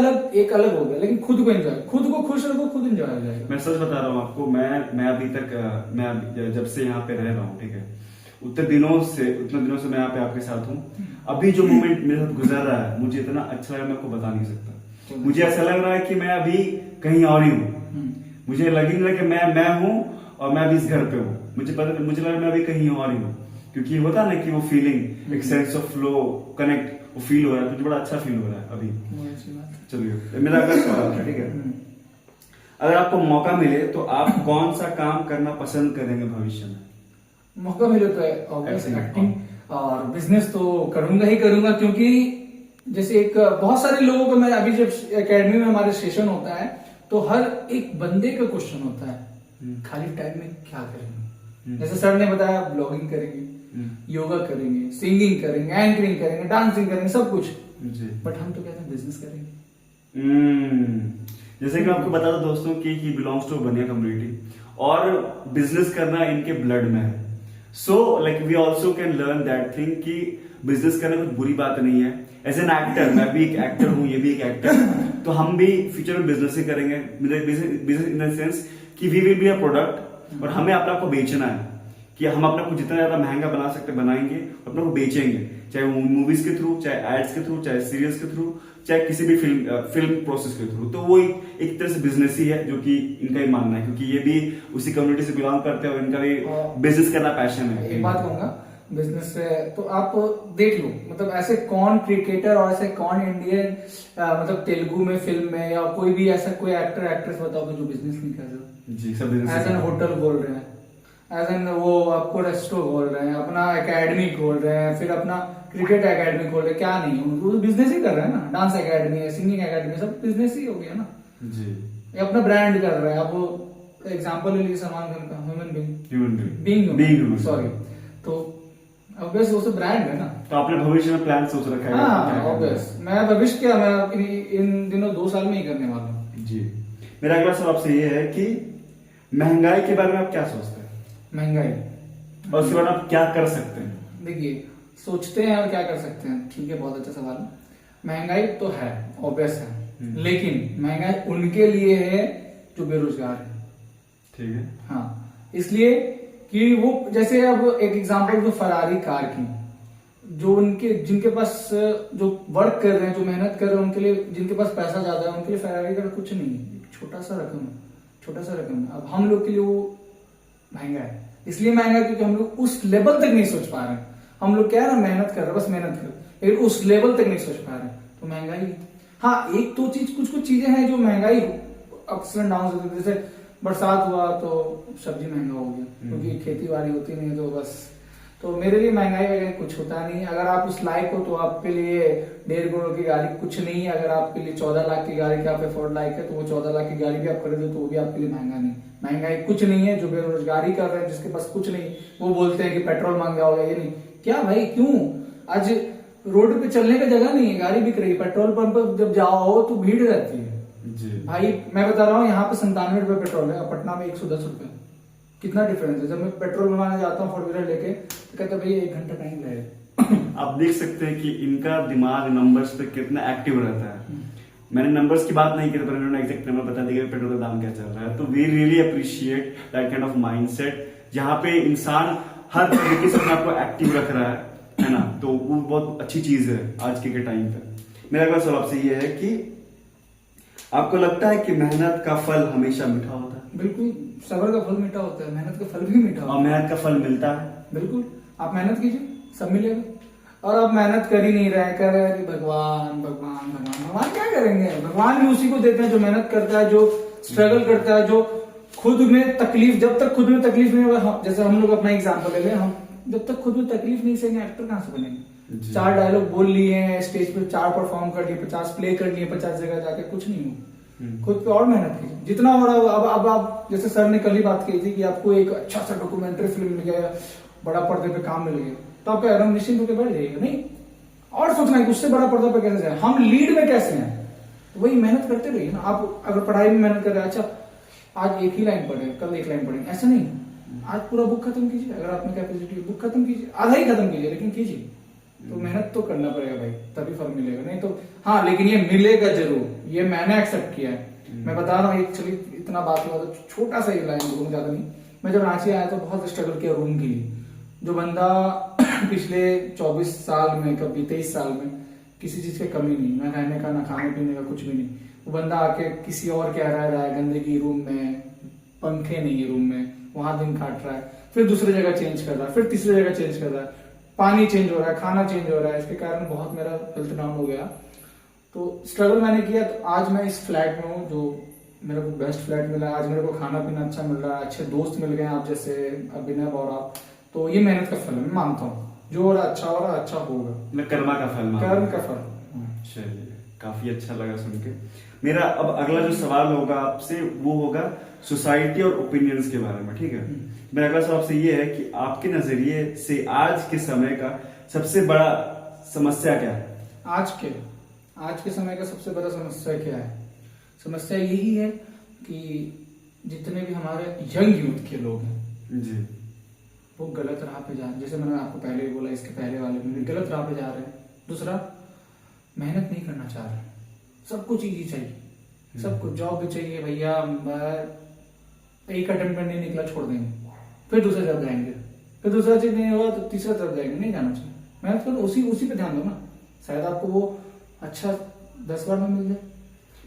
एक अलग हो गया, लेकिन खुद को एंजॉय, खुद को खुश रखो, खुद एंजॉय हो जाएगा। मैं सच बता रहा हूँ आपको, मैं अभी तक, मैं जब से यहाँ पे रह रहा हूँ, ठीक है, उतने दिनों से मैं यहाँ पे आपके साथ हूँ। अभी जो मोमेंट मेरे साथ गुजर रहा है, मुझे इतना अच्छा लगा, मैं आपको बता नहीं सकता। मुझे ऐसा लग रहा है कि मैं अभी कहीं और ही हूँ। मुझे लग नहीं रहा कि मैं हूँ और मैं अभी इस घर पे हूँ। मुझे लग रहा है मैं अभी कहीं और ही हूँ, क्योंकि होता है ना कि वो फीलिंग, एक सेंस ऑफ फ्लो, कनेक्ट, वो फील हो रहा है, मुझे बड़ा अच्छा फील हो रहा है अभी। चलिए, मेरा अगला सवाल है, ठीक है, अगर आपको मौका मिले तो आप कौन सा काम करना पसंद करेंगे भविष्य में? मौका मिले तो ऑब्वियसली एक्टिंग और बिजनेस तो करूंगा ही करूंगा, क्योंकि जैसे एक बहुत सारे लोगों को, मैं अभी जब एकेडमी में हमारे सेशन होता है तो हर एक बंदे का क्वेश्चन होता है खाली टाइम में क्या करेंगे। जैसे सर ने बताया ब्लॉगिंग करेंगे, योगा करेंगे, सिंगिंग करेंगे, एंकरिंग करेंगे, डांसिंग करेंगे, सब कुछ, बट हम तो कहते हैं बिजनेस करेंगे। जैसे कि मैं आपको बता दूं दोस्तों कि he belongs to Bania community और बिजनेस करना इनके ब्लड में है। So like we also can learn that thing कि बिजनेस करना कुछ बुरी बात नहीं है। एज एन एक्टर, मैं भी एक एक्टर हूँ, ये भी एक एक्टर, तो हम भी फ्यूचर में बिजनेस ही करेंगे। बिजनेस इन द सेंस कि we will be a product और हमें अपने आप को बेचना है कि हम अपने को जितना ज्यादा महंगा बना सकते बनाएंगे, अपने को बेचेंगे, चाहे वो मूवीज के थ्रू, चाहे एड्स के थ्रू, चाहे सीरियल्स के थ्रू, चाहे किसी भी फिल्म प्रोसेस के थ्रू। तो वो एक तरह से बिजनेस ही है, जो कि इनका ही मानना है, क्योंकि ये भी उसी कम्युनिटी से बिलोंग करते हैं और इनका भी बिजनेस करना पैशन है। एक बात कहूंगा बिजनेस से, तो आप देख लो, मतलब ऐसे कौन क्रिकेटर और ऐसे कौन इंडियन मतलब तेलुगु में फिल्म में या कोई भी ऐसा कोई एक्टर एक्ट्रेस बताओ जो बिजनेस नहीं कर रहे। जी, सब बिजनेस। एज एन होटल खोल रहे हैं, एज एन वो आपको रेस्टोरेंट खोल रहे हैं, अपना एकेडमी खोल रहे हैं, फिर अपना क्रिकेट एकेडमी खोल रहे हैं, क्या नहीं, उनको बिजनेस ही कर रहे हैं ना। डांस एकेडमी है, सिंगिंग एकेडमी, सब बिजनेस ही हो गया ना जी। ये अपना ब्रांड कर रहा है। अब वो एग्जांपल ले लीजिए सलमान खान का, ह्यूमन बीइंग, सॉरी, तो ऑब्वियस वो सब ब्रांड है ना। तो आपने भविष्य में प्लान सोच रखा है? हाँ ऑब्वियस, मैं भविष्य क्या, मैं इन दिनों 2 साल में ही करने वाला हूँ। जी। मेरा अगला सवाल आपसे ये है कि महंगाई के बारे में आप क्या सोचते हैं? महंगाई और उसके बाद आप क्या कर सकते हैं? देखिए, सोचते हैं और क्या कर सकते हैं, ठीक है, बहुत अच्छा सवाल है। महंगाई तो है, ऑब्वियस है, लेकिन महंगाई उनके लिए है जो बेरोजगार है। ठीक है। हाँ, इसलिए कि वो जैसे अब एक एग्जांपल जो फरारी कार की, जो उनके जिनके पास जो वर्क कर रहे हैं, जो मेहनत कर रहे हैं, उनके लिए, जिनके पास पैसा ज्यादा है, उनके लिए फरारी कार कुछ नहीं है, छोटा सा रकम है। अब हम लोग के लिए वो महंगा है, इसलिए महंगा क्योंकि हम लोग उस लेवल तक नहीं सोच पा रहे हैं। हम लोग क्या है ना, मेहनत कर रहे हैं, बस मेहनत कर, लेकिन उस लेवल तक नहीं सोच पा रहे हैं, तो महंगाई। हाँ, एक तो चीज, कुछ चीजें हैं जो महंगाई अप्स एंड डाउन होती है। जैसे बरसात हुआ तो सब्जी महंगा हो गया, क्योंकि खेती बाड़ी होती नहीं, तो बस, तो मेरे लिए महंगाई वगैरह कुछ होता नहीं। अगर आप उस लायक हो तो आपके लिए 1.5 करोड़ की गाड़ी कुछ नहीं है। अगर आपके लिए 14 लाख की गाड़ी का आप अफोर्ड लायक है, तो वो 14 लाख की गाड़ी भी आप खरीदो तो वो भी आपके लिए महंगा नहीं। महंगाई कुछ नहीं है। जो बेरोजगारी कर रहे हैं, जिसके पास कुछ नहीं, वो बोलते हैं कि पेट्रोल महंगा होगा, ये नहीं, क्या भाई क्यों? आज रोड पे चलने का जगह नहीं है, गाड़ी बिक रही है, पेट्रोल पंप पर जब जाओ तो भीड़ रहती है जी। भाई मैं बता रहा हूँ, यहाँ पे 97 रुपए पेट्रोल है, पटना में 110 रुपए। कितना डिफरेंस है। जब मैं पेट्रोल भरवाने जाता हूँ 4 व्हीलर लेके, तो कहते भैया 1 घंटा टाइम लगेगा। आप देख सकते हैं कि इनका दिमाग नंबर्स पे कितना एक्टिव रहता है। मैंने नंबर्स की बात नहीं की, पर इन्होंने एग्जैक्ट नंबर बता दिया कि पेट्रोल का दाम क्या चल रहा है। तो we really appreciate that kind of mindset, जहाँ पे इंसान हर तरीके से अपने आप को एक्टिव रख रहा है ना। तो वो बहुत अच्छी चीज है आज के टाइम पे। मेरा अगला सवाल आपसे ये है कि आपको लगता है कि मेहनत का फल हमेशा मीठा होता है? बिल्कुल, सब्र का फल मीठा होता है, मेहनत का फल भी मीठा होता है। और मेहनत का फल मिलता है? बिल्कुल, आप मेहनत कीजिए, सब मिलेगा। और आप मेहनत कर ही नहीं रहे, कर रहे भगवान भगवान भगवान भगवान, क्या करेंगे? भगवान भी उसी को देते हैं जो मेहनत करता है, जो स्ट्रगल करता है, जो खुद में तकलीफ, जब तक खुद में तकलीफ नहीं होगा। जैसे हम लोग अपना एग्जाम्पल ले लें, हम जब तक खुद में तकलीफ नहीं सहेंगे, एक्टर कहां से बनेंगे? 4 डायलॉग बोल लिए हैं स्टेज पे, 4 परफॉर्म कर लिए, 50 प्ले कर लिए, 50 जगह जाके, कुछ नहीं हो। खुद पे और मेहनत कीजिए जितना हो रहा। अब आप, जैसे सर ने कल ही बात की थी कि आपको एक अच्छा सा डॉक्यूमेंट्री फिल्म मिल गया, बड़ा पर्दे पे काम मिल गया, तो आपका एकदम निश्चिंत होकर बैठ जाएगा, नहीं और सोचना है कि उससे बड़ा पर्दा पे कैसे जाए, हम लीड में कैसे हैं। तो वही मेहनत करते रहिए ना। आप अगर पढ़ाई में मेहनत कर रहे हैं, अच्छा आज 1 ही लाइन पढ़े, कल 1 लाइन पढ़ेंगे, ऐसा नहीं। आज पूरा बुक खत्म कीजिए, अगर आप में कैपेसिटी, बुक खत्म कीजिए, आधा ही खत्म कीजिए, लेकिन कीजिए। तो मेहनत तो करना पड़ेगा भाई, तभी फल मिलेगा, नहीं तो। हाँ, लेकिन ये मिलेगा जरूर, ये मैंने एक्सेप्ट किया है। मैं बता रहा हूँ, एक्चुअली इतना बात हुआ तो छोटा सा ही लाइन बोलूँ, ज्यादा नहीं। मैं जब रांची आया तो बहुत स्ट्रगल किया रूम के लिए। जो बंदा पिछले 24 साल में, कभी 23 साल में किसी चीज की कमी नहीं, ना रहने का, ना खाने पीने का, कुछ भी नहीं, वो बंदा आके किसी और क्या रहा है, गंदगी रूम में, पंखे नहीं है रूम में, वहां दिन काट रहा है, फिर दूसरी जगह चेंज कर रहा है, फिर तीसरी जगह चेंज कर रहा है, पानी चेंज हो रहा है, खाना चेंज हो रहा है। इसके कारण बहुत मेरा हेल्थ डाउन हो गया। तो स्ट्रगल मैंने किया, तो आज मैं इस फ्लैट में हूँ जो मेरे को बेस्ट फ्लैट मिला, आज मेरे को खाना पीना अच्छा मिल रहा है, अच्छे दोस्त मिल गए आप जैसे अभिनव और आप, तो ये मेहनत का फल है, मैं मानता हूँ। जो हो रहा अच्छा हो रहा अच्छा होगा, मैं कर्मा का फल मानता हूं। कर्म का फल। चलिए, काफी अच्छा लगा सुन के। मेरा अब अगला जो सवाल होगा आपसे वो होगा सोसाइटी और ओपिनियंस के बारे में, ठीक है। मेरा अगला सवाल आपसे ये है कि आपके नजरिए से आज के समय का सबसे बड़ा समस्या क्या है? आज के समय का सबसे बड़ा समस्या क्या है? समस्या यही है कि जितने भी हमारे यंग यूथ के लोग हैं जी, वो गलत राह पे जा रहे हैं। जैसे मैंने आपको पहले ही बोला, इसके पहले वाले में गलत राह पे जा रहे हैं। दूसरा, मेहनत नहीं करना चाह रहे, सब कुछ इजी चाहिए, सब कुछ जॉब भी चाहिए भैया, एक अटेम्प्ट में नहीं निकला छोड़ देंगे, फिर दूसरा जॉब जाएंगे, फिर दूसरा चीज नहीं हुआ तो तीसरा जॉब जाएंगे। नहीं जाना चाहिए, मेहनत करो, उसी पे ध्यान दो ना, शायद आपको वो अच्छा 10 बार में मिल जाए।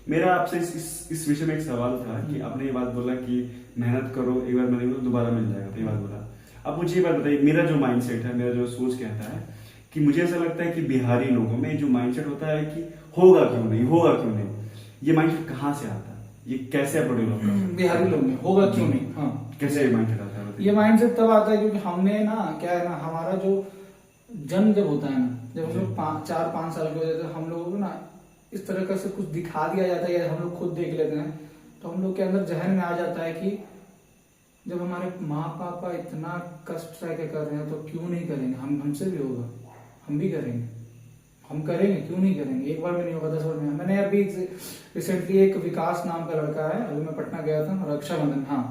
मेरा आपसे इस विषय में एक सवाल था कि आपने ये बात बोला कि मेहनत करो, एक बार मैंने बोला दोबारा मिल जाएगा, ये बात बोला। अब मुझे ये बात बताइए, मेरा जो माइंडसेट है, मेरा जो सोच कहता है कि मुझे ऐसा लगता है कि बिहारी लोगों में जो माइंडसेट होता है कि होगा क्यों नहीं, होगा क्यों नहीं, ये माइंडसेट कहाँ से आता है? ये कैसे आप डेवलप करते हैं? बिहारी लोग में होगा क्यों नहीं, हाँ, कैसे ये माइंडसेट आता है? ये माइंडसेट तब आता है क्योंकि हमने ना, क्या है ना, हमारा जो जन्म जब होता है ना, जब हम लोग 4-5 साल के हो जाते हैं, हम लोगों को ना इस तरह का से कुछ दिखा दिया जाता है या हम लोग खुद देख लेते हैं, तो हम लोग के अंदर जहन में आ जाता है कि जब हमारे माँ पापा इतना कष्ट सह के कर रहे हैं तो क्यों नहीं करेंगे, हमसे भी होगा, हम भी करेंगे, हम करेंगे, क्यों नहीं करेंगे, एक बार में नहीं होगा 10 बार में। मैंने अभी रिसेंटली एक विकास नाम का लड़का है, अभी मैं पटना गया था रक्षाबंधन, हाँ,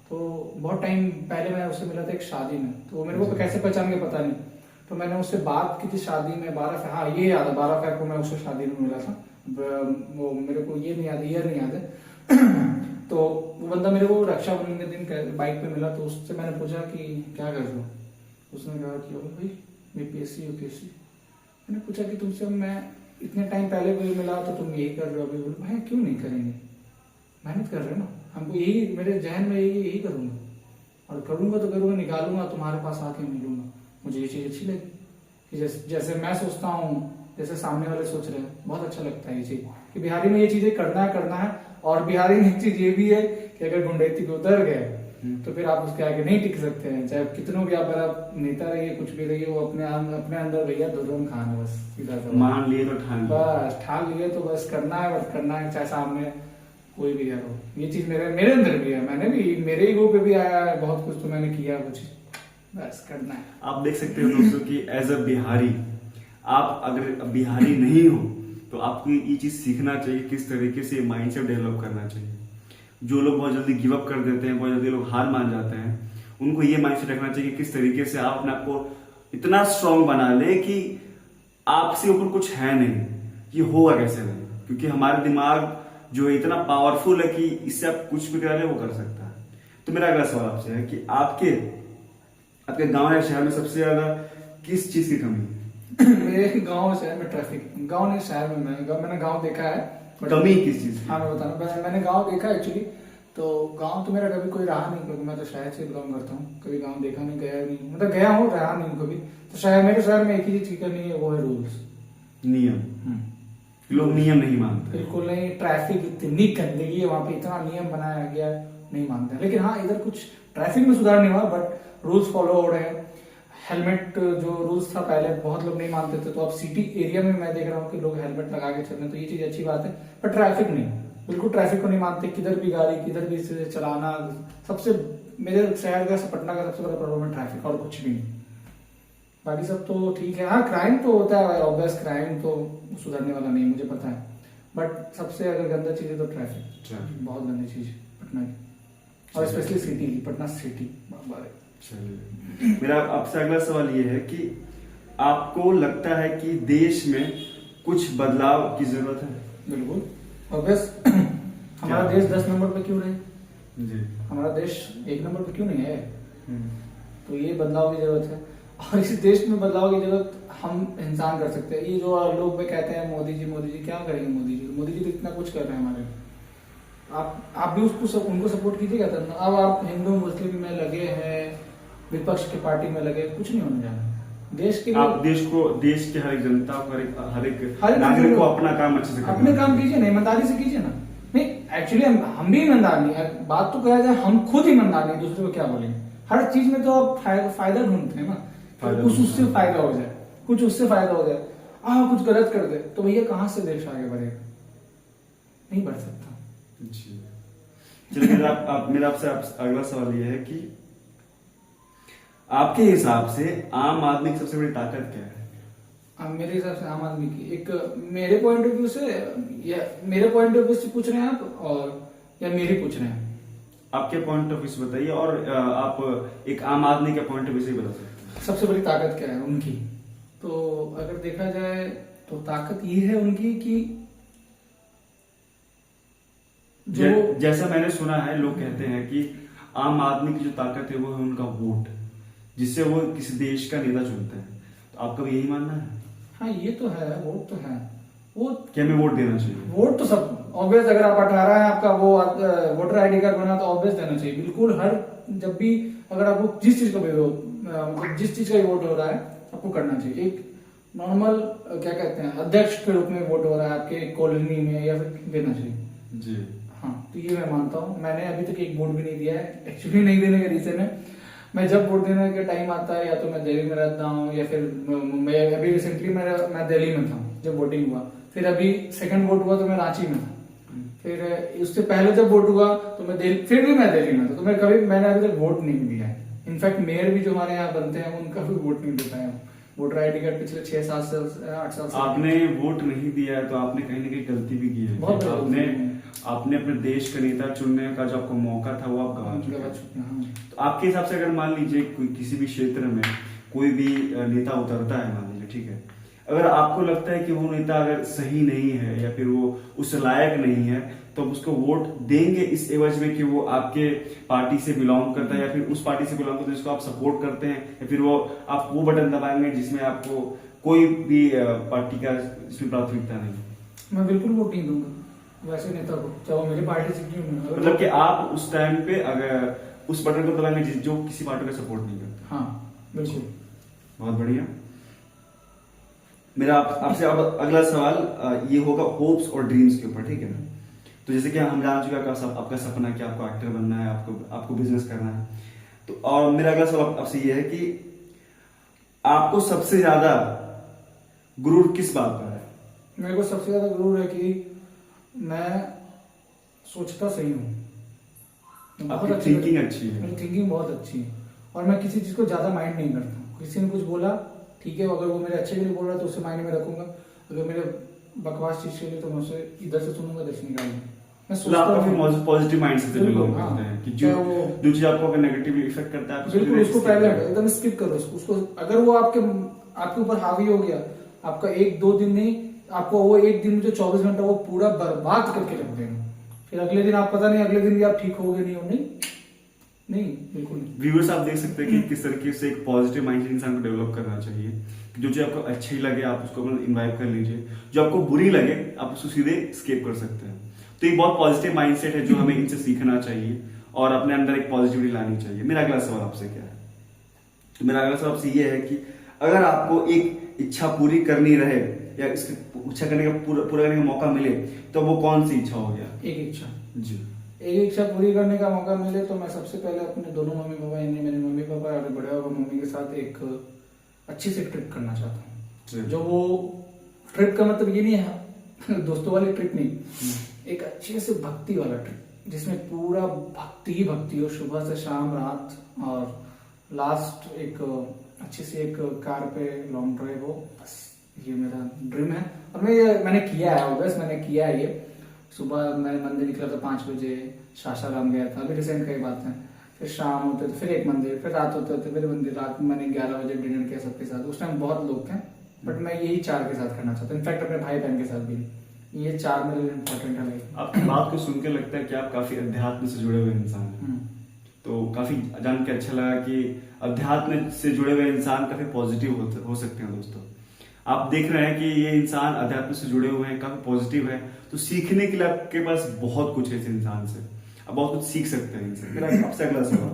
तो बहुत टाइम पहले मैं उससे मिला था एक शादी में, तो मेरे को कैसे पहचान के पता नहीं, तो मैंने उससे बात की थी शादी में 12 ये याद है 12 फेब को मैं उससे शादी में मिला था, वो मेरे को ये नहीं याद, ईयर नहीं याद है। तो वो बंदा मेरे को रक्षाबंधन के दिन बाइक पे मिला, तो उससे मैंने पूछा कि क्या कर रहे हो, उसने कहा कि भाई बीपीएससी यूपीएससी। मैंने पूछा कि तुमसे मैं इतने टाइम पहले कोई मिला तो तुम यही कर रहे हो, अभी बोले भाई क्यों नहीं करेंगे, मेहनत कर रहे हो ना, हमको यही मेरे जहन में यही करूंगा, और करूंगा तो करूंगा, निकालूंगा, तुम्हारे पास आके मिलूंगा, मुझे ये चीज अच्छी लगी कि जैसे मैं सोचता हूँ, जैसे सामने वाले सोच रहे हैं, बहुत अच्छा लगता है ये चीज कि बिहारी में ये चीजें करना है। और बिहारी में एक चीज ये भी है कि अगर गुंडैती पे उतर गए तो फिर आप उसके आगे नहीं टिक सकते हैं, चाहे कितनों भी आप नेता रहिए, कुछ भी रहिए, वो अपने अंदर भैया दुर्गम खान है, बस सीधा सा मान लिए तो ठान लिए तो बस करना है, चाहे सामने कोई भी है। ये चीज मेरे अंदर भी है, मैंने भी मेरे ईगो पे भी आया है बहुत कुछ, तो मैंने किया कुछ, बस करना है। आप देख सकते हो दोस्तों कि एज अ बिहारी, आप अगर बिहारी नहीं हो तो आपको ये चीज सीखना चाहिए, किस तरीके से माइंडसेट डेवलप करना चाहिए। जो लोग बहुत जल्दी गिव अप कर देते हैं, बहुत जल्दी लोग हार मान जाते हैं, उनको ये माइंडसेट रखना चाहिए कि किस तरीके से आप अपने आप को इतना स्ट्रांग बना ले कि आपसे ऊपर कुछ है नहीं, ये होगा कैसे नहीं, क्योंकि हमारा दिमाग जो है इतना पावरफुल है कि इससे आप कुछ भी करा ले वो कर सकता है। तो मेरा अगला सवाल आपसे है कि आपके गांव या शहर में सबसे ज्यादा किस चीज की कमी है? मेरे गांव शहर में ट्रैफिक, गांव नहीं शहर में, मैंने गांव देखा है। कमी किस चीज? हाँ मैं बताऊँ, मैंने गांव देखा एक्चुअली, तो गांव तो मेरा कभी कोई रहा नहीं, क्योंकि मैं तो शहर से बिलोंग करता हूँ, कभी गांव देखा नहीं, गया नहीं, मतलब गया हूँ, रहा नहीं कभी। तो मेरे शहर में एक ही चीज करनी है, वो है रूल्स, नियम। लोग नियम नहीं मानते, बिल्कुल नहीं। ट्रैफिक इतनी गंदगी है वहां पे, इतना नियम बनाया गया, नहीं मानते। लेकिन हाँ, इधर कुछ ट्रैफिक में सुधार नहीं हुआ, बट रूल्स फॉलो हो रहे हैं। हेलमेट जो रूल्स था पहले बहुत लोग नहीं मानते थे, तो अब सिटी एरिया में मैं देख रहा हूँ कि लोग हेलमेट लगा के चल रहे हैं, तो ये चीज अच्छी बात है। पर ट्रैफिक नहीं, बिल्कुल ट्रैफिक को नहीं मानते, किधर भी गाड़ी किधर भी चलाना। सबसे मेरे शहर का पटना का सबसे बड़ा प्रॉब्लम है ट्रैफिक, और कुछ भी नहीं। बाकी सब तो ठीक है। हाँ, क्राइम तो होता है, ऑब्वियस क्राइम तो सुधरने वाला नहीं, मुझे पता है, बट सबसे अगर गंदा चीज है तो ट्रैफिक, बहुत गंदी चीज है पटना की, और स्पेशली सिटी, पटना सिटी। मेरा आपसे अगला सवाल ये है कि आपको लगता है कि देश में कुछ बदलाव की जरूरत है? बिल्कुल ऑब्वियस। हमारा देश 10 नंबर पे क्यों रहे जी, हमारा देश 1 नंबर पे क्यों नहीं है? तो ये बदलाव की जरूरत है, और इस देश में बदलाव की जरूरत हम इंसान कर सकते हैं। ये जो लोग भी कहते हैं मोदी जी क्या करेंगे, मोदी जी तो इतना कुछ कर रहे हैं हमारे। आप भी उनको सपोर्ट कीजिएगा। अब आप हिंदू मुस्लिम में लगे हैं, विपक्ष के पार्टी में लगे, कुछ नहीं होने जाना। देश के आप देश के हर एक जनता को, हर एक नागरिक को अपना काम अच्छे से अपने काम कीजिए ना, ईमानदारी से कीजिए ना। नहीं एक्चुअली हम भी ईमानदार नहीं है, बात तो कहा जाए हम खुद ईमानदार नहीं, दूसरे को क्या बोलेंगे। हर चीज में तो आप फायदा ढूंढते हैं ना, तो कुछ उससे फायदा हो जाए, कुछ उससे फायदा हो जाए, कुछ गलत कर दे तो भैया कहाँ से देश आगे बढ़ेगा, नहीं बढ़ सकता। जी चलिए, मेरा आपसे अगला सवाल ये है कि आपके हिसाब से आम आदमी की सबसे बड़ी ताकत क्या है? मेरे हिसाब से आम आदमी की एक, मेरे पॉइंट ऑफ व्यू से, या मेरे पॉइंट ऑफ व्यू से पूछ रहे हैं आप और या मेरे पूछ रहे हैं? आपके पॉइंट ऑफ व्यू से बताइए, और आप एक आम आदमी के पॉइंट ऑफ व्यू से बता सकते हैं। सबसे बड़ी ताकत क्या है उनकी? तो अगर देखा जाए तो ताकत ये है उनकी कि जो जैसा मैंने सुना है, लोग कहते हैं कि आम आदमी की जो ताकत है वो है उनका वोट, जिससे वो किसी देश का नेता चुनते हैं। तो आपका भी यही मानना है? हाँ ये तो है, वोट तो है, वो क्या हमें वोट देना चाहिए? वोट तो सब ऑब्वियस, अगर आप 18 है आपका वो वोटर आईडी कार्ड बना तो ऑब्वियस देना चाहिए बिल्कुल। हर जब भी अगर आपको जिस चीज का भी मतलब जिस चीज का वोट हो रहा है आपको करना चाहिए। एक नॉर्मल क्या कहते हैं अध्यक्ष के रूप में वोट हो रहा है आपके कॉलोनी में, या फिर देना चाहिए जी। हाँ तो ये मैं मानता हूँ। मैंने अभी तक एक वोट भी नहीं दिया है, एक्चुअली नहीं देने का रीजन है मैं जब वोट देने का टाइम आता है या तो मैं दिल्ली में रहता हूँ या फिर मुंबई। अभी रिसेंटली मैं दिल्ली में था जब वोटिंग हुआ, फिर अभी सेकंड वोट हुआ तो मैं रांची में था, फिर उससे पहले जब वोट हुआ तो मैं फिर भी मैं दिल्ली में था। तो मैंने अभी तक वोट नहीं दिया है। इनफैक्ट मेयर भी जो हमारे यहाँ बनते हैं उनका भी वोट नहीं दे पाया। वोटर आईडी कार्ड पिछले 6-7 साल 8 साल से आपने वोट नहीं दिया है तो आपने कहीं ना कहीं गलती भी की है। बहुत आपने अपने देश का नेता चुनने का जो आपको मौका था वो आप गंवा चुके हैं। हाँ। तो आपके हिसाब से अगर मान लीजिए कोई किसी भी क्षेत्र में कोई भी नेता उतरता है, मान लीजिए ठीक है, अगर आपको लगता है कि वो नेता अगर सही नहीं है या फिर वो उस लायक नहीं है, तो आप उसको वोट देंगे इस एवज में कि वो आपके पार्टी से बिलोंग करता है या फिर उस पार्टी से बिलोंग करता है जिसको आप सपोर्ट करते हैं, या फिर वो आप वो बटन दबाएंगे जिसमें आपको कोई भी पार्टी का इसमें प्राथमिकता नहीं? मैं बिल्कुल वोट नहीं दूंगा वैसे नेता को, चाहे वो मेरी पार्टी से क्यों नहीं। मतलब कि आप उस टाइम पे अगर उस बटन को दबाएंगे जो किसी पार्टी का सपोर्ट नहीं करता? हाँ बिल्कुल। बहुत बढ़िया। मेरा आपसे अब अगला सवाल ये होगा होप्स और ड्रीम्स के ऊपर, ठीक है ना? तो जैसे कि हम जान चुके हैं आपका सपना कि आपको एक्टर बनना है, आपको बिजनेस करना है। तो और मेरा अगला सवाल आपसे ये है कि आपको सबसे ज्यादा गुरूर किस बात पर है? मेरे को सबसे ज्यादा गुरूर है कि मैं सोचता सही हूँ, आपकी थिंकिंग अच्छी है। मेरी थिंकिंग बहुत अच्छी है और मैं किसी चीज को ज्यादा माइंड नहीं करता। किसी ने कुछ बोला ठीक है, अगर वो मेरे अच्छे के लिए बोल रहा है तो उसे माइंड में रखूंगा, अगर मेरे बकवास चीज के लिए तो मैं उसे इधर से सुनूंगा इधर से निकालूंगा। मैं आप काफी पॉजिटिव माइंड से बिलोंग करते हैं कि जो चीज आपको अगर नेगेटिवली इफेक्ट करता है बिल्कुल उसको पहले एकदम स्किप करो उसको। अगर वो आपके ऊपर हावी हो गया, आपका 1-2 दिन नहीं, आपको वो एक दिन में जो 24 घंटा वो पूरा बर्बाद करके रख देगा। फिर अगले दिन आप पता नहीं अगले दिन भी आप ठीक होगे नहीं हो, नहीं बिल्कुल नहीं। व्यूअर्स आप देख सकते हैं कि किस तरीके से एक पॉजिटिव माइंड इंसान को डेवलप करना चाहिए। जो चीज आपको अच्छी लगे आप उसको इन्वाइव कर लीजिए, जो आपको बुरी लगे आप उसको सीधे स्केप कर सकते हैं। तो एक बहुत पॉजिटिव माइंडसेट है जो हमें इनसे सीखना चाहिए और अपने अंदर एक पॉजिटिविटी लानी चाहिए। मेरा अगला सवाल आपसे क्या है? तो मेरा अगला सवाल आपसे ये है कि अगर आपको एक इच्छा पूरी करनी रहे या इसकी इच्छा करने का पूरा करने का मौका मिले तो वो कौन सी इच्छा हो गया? एक इच्छा जी। एक इच्छा पूरी करने का मौका मिले तो मैं सबसे पहले अपने दोनों मम्मी पापा यानी मेरे मम्मी पापा और बड़े पापा मम्मी के साथ एक अच्छी सी ट्रिप करना चाहता हूँ। जो वो ट्रिप का मतलब ये नहीं है दोस्तों वाली ट्रिप नहीं, एक अच्छे से भक्ति वाला ट्रिप जिसमें पूरा भक्ति ही भक्ति हो, सुबह से शाम रात, और लास्ट एक अच्छी सी एक कार पे लॉन्ग ड्राइव हो। बस ये मेरा ड्रीम है और मैंने किया है ऑब्वियस, मैंने किया है ये। सुबह मैं मंदिर निकला था 5 बजे, शासाराम गया था, अभी रिसेंट का ही बात है। फिर शाम होते थे फिर एक मंदिर, फिर रात होते होते फिर मंदिर। रात में मैंने 11 बजे डिनर किया सबके साथ। उस टाइम बहुत लोग थे बट मैं यही 4 के साथ करना चाहता हूँ, इनफैक्ट अपने भाई बहन के साथ भी। ये 4 मेरे लिए इम्पोर्टेंट है। आपकी बात को सुन के लगता है कि आप काफी अध्यात्म से जुड़े हुए इंसान हैं। तो काफी जान के अच्छा लगा कि अध्यात्म से जुड़े हुए इंसान काफी पॉजिटिव हो सकते हैं। दोस्तों आप देख रहे हैं कि ये इंसान अध्यात्म से जुड़े हुए हैं, काफी पॉजिटिव है। तो सीखने के लिए आपके पास बहुत कुछ है इस इंसान से, आप बहुत कुछ सीख सकते हैं इनसे। मेरा आपसे अगला सवाल,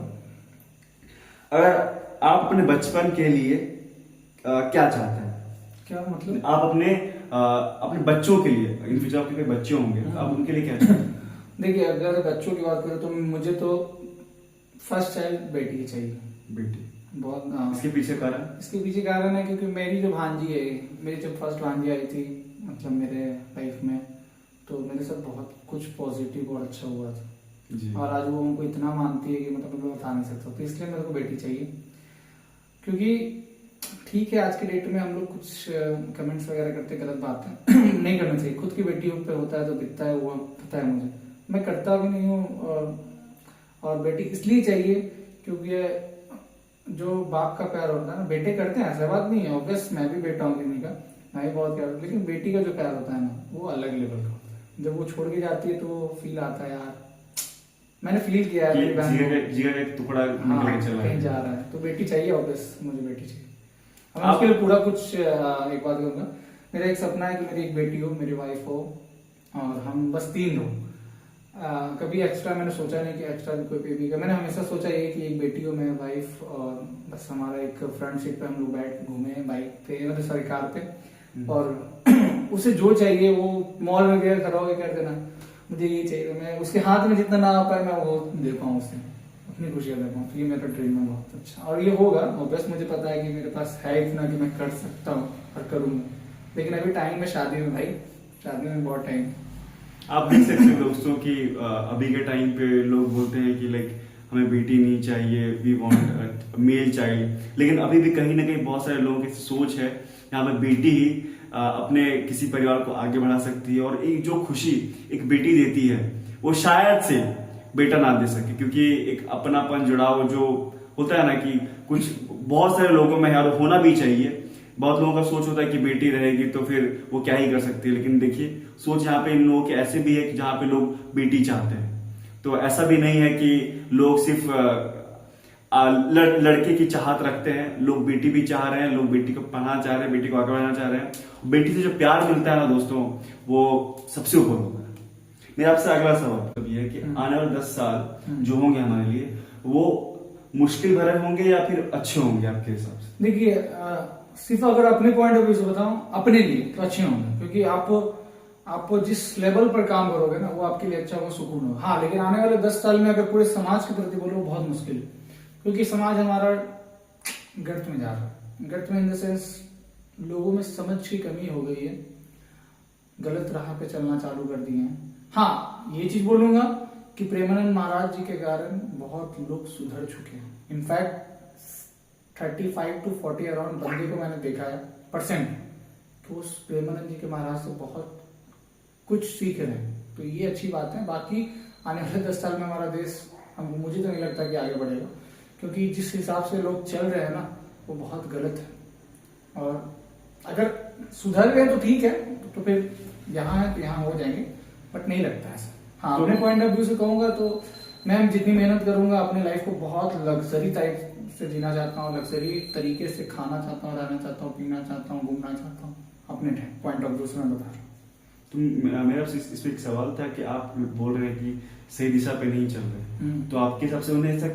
अगर आप अपने बचपन के लिए क्या चाहते हैं? क्या मतलब? आप अपने बच्चों के लिए, इन फ्यूचर आपके कोई बच्चे होंगे तो आप उनके लिए क्या चाहते हैं? देखिए अगर बच्चों की बात करें तो मुझे तो फर्स्ट चाइल्ड बेटी ही चाहिए। बेटी। बहुत इसके पीछे कारण? इसके पीछे कारण है क्योंकि मेरी जो भांजी है, मेरी जब फर्स्ट भांजी आई थी मतलब मेरे लाइफ में, तो मेरे साथ बहुत कुछ पॉजिटिव और अच्छा हुआ था जी। और आज वो हमको इतना मानती है कि मतलब मैं बता नहीं सकता, तो इसलिए मेरे को बेटी चाहिए। क्योंकि ठीक है आज के डेट में हम लोग कुछ कमेंट्स वगैरह करते गलत बात है नहीं करना चाहिए। खुद की बेटियों पे होता है तो दिखता है, वो पता है मुझे, मैं करता भी नहीं हूँ। और बेटी इसलिए चाहिए क्योंकि जो बाप का प्यार होता है ना, बेटे करते हैं ऐसा बात नहीं है, ऑब्वियस मैं भी बेटा हूँ किन्हीं का, मैं भी बहुत प्यार, लेकिन बेटी का जो प्यार होता है ना वो अलग लेवल का होता है। जब वो छोड़ के जाती है तो फील आता है यार, मैंने फील किया है मेरी बहन को, जिगर का एक टुकड़ा निकल के चला कहीं जा रहा है, तो बेटी चाहिए ऑब्वियस, मुझे बेटी चाहिए। मैं उसके लिए पूरा कुछ एक बात करूंगा, मेरा एक सपना है कि मेरी एक बेटी हो, मेरी वाइफ हो और हम बस 3 हो। कभी एक्स्ट्रा मैंने सोचा नहीं कि एक्स्ट्रा भी कोई बेबी का, मैंने हमेशा सोचा ये कि एक बेटी हो, मैं वाइफ, और बस हमारा एक फ्रेंडशिप पे हम लोग बैठ घूमे बाइक पे, मतलब सॉरी कार पे, और उसे जो चाहिए वो मॉल में गया खड़ा होकर कर देना, मुझे ये चाहिए, मैं उसके हाथ में जितना ना आ पाए मैं वो दे पाऊँ उसे, अपनी खुशियाँ दे पाऊँ, तो ये मेरा ड्रीम है बहुत अच्छा, और ये होगा ऑब्वियस, मुझे पता है कि मेरे पास है इतना कि मैं कर सकता हूँ और करूँगा, लेकिन अभी टाइम है शादी में भाई, शादी में बहुत टाइम। आप देख सकते हो दोस्तों कि अभी के टाइम पे लोग बोलते हैं कि लाइक हमें बेटी नहीं चाहिए, वी वांट मेल चाइल्ड, लेकिन अभी भी कहीं ना कहीं बहुत सारे लोगों की सोच है यहाँ पे बेटी ही अपने किसी परिवार को आगे बढ़ा सकती है, और एक जो खुशी एक बेटी देती है वो शायद से बेटा ना दे सके, क्योंकि एक अपनापन जुड़ाव जो होता है ना कि कुछ बहुत सारे लोगों में यार होना भी चाहिए। बहुत लोगों का सोच होता है कि बेटी रहेगी तो फिर वो क्या ही कर सकती है, लेकिन देखिए सोच यहाँ पे इन लोगों की ऐसे भी है कि जहाँ पे लोग बेटी चाहते हैं, तो ऐसा भी नहीं है कि लोग सिर्फ लड़के की चाहत रखते हैं, लोग बेटी भी चाह रहे हैं, लोग बेटी को पढ़ाना चाह रहे हैं, बेटी को आगे बढ़ाना चाह रहे हैं। बेटी से जो प्यार मिलता है ना दोस्तों, वो सबसे ऊपर होता है। मेरा आपसे अगला सवाल ये है कि आने वाले 10 साल जो होंगे हमारे लिए, वो मुश्किल भरे होंगे या फिर अच्छे होंगे आपके हिसाब से? देखिए सिर्फ अगर अपने पॉइंट ऑफ व्यू से बताऊं, अपने लिए तो अच्छे होंगे, क्योंकि आप जिस लेवल पर काम करोगे ना वो आपके लिए अच्छा होगा, सुकून होगा। हाँ, लेकिन आने वाले 10 साल में अगर पूरे समाज के प्रति बोलो बहुत मुश्किल है, क्योंकि समाज हमारा गर्त में जा रहा है। गर्त में इन द सेंस लोगों में समझ की कमी हो गई है, गलत राह पे चलना चालू कर दिए हैं। हाँ, ये चीज बोलूंगा कि प्रेमानंद महाराज जी के कारण बहुत लोग सुधर चुके हैं। इनफैक्ट 35 to 40 अराउंड बंदे को मैंने देखा है परसेंट, तो उस प्रेमानंद जी के महाराज से बहुत कुछ सीख रहे हैं, तो ये अच्छी बात है। बाकी आने वाले 10 साल में हमारा देश, हमको मुझे तो नहीं लगता कि आगे बढ़ेगा, क्योंकि जिस हिसाब से लोग चल रहे हैं ना वो बहुत गलत है, और अगर सुधर गए तो ठीक है, तो फिर यहाँ है तो यहाँ हो जाएंगे, बट नहीं लगता ऐसा। हाँ, अपने पॉइंट ऑफ व्यू से कहूंगा तो मैं जितनी मेहनत करूंगा अपने लाइफ को बहुत लग्जरी टाइप से जीना चाहता हूँ, लग्जरी तरीके से खाना चाहता हूँ, रहना चाहता हूँ, पीना चाहता हूँ, घूमना चाहता हूँ, अपने पॉइंट ऑफ व्यू से मैं बता रहा हूँ। तो मेरा इसमें एक सवाल था कि आप बोल रहे हैं कि सही दिशा पे नहीं चल रहे, तो आपके हिसाब से उन्हें ऐसा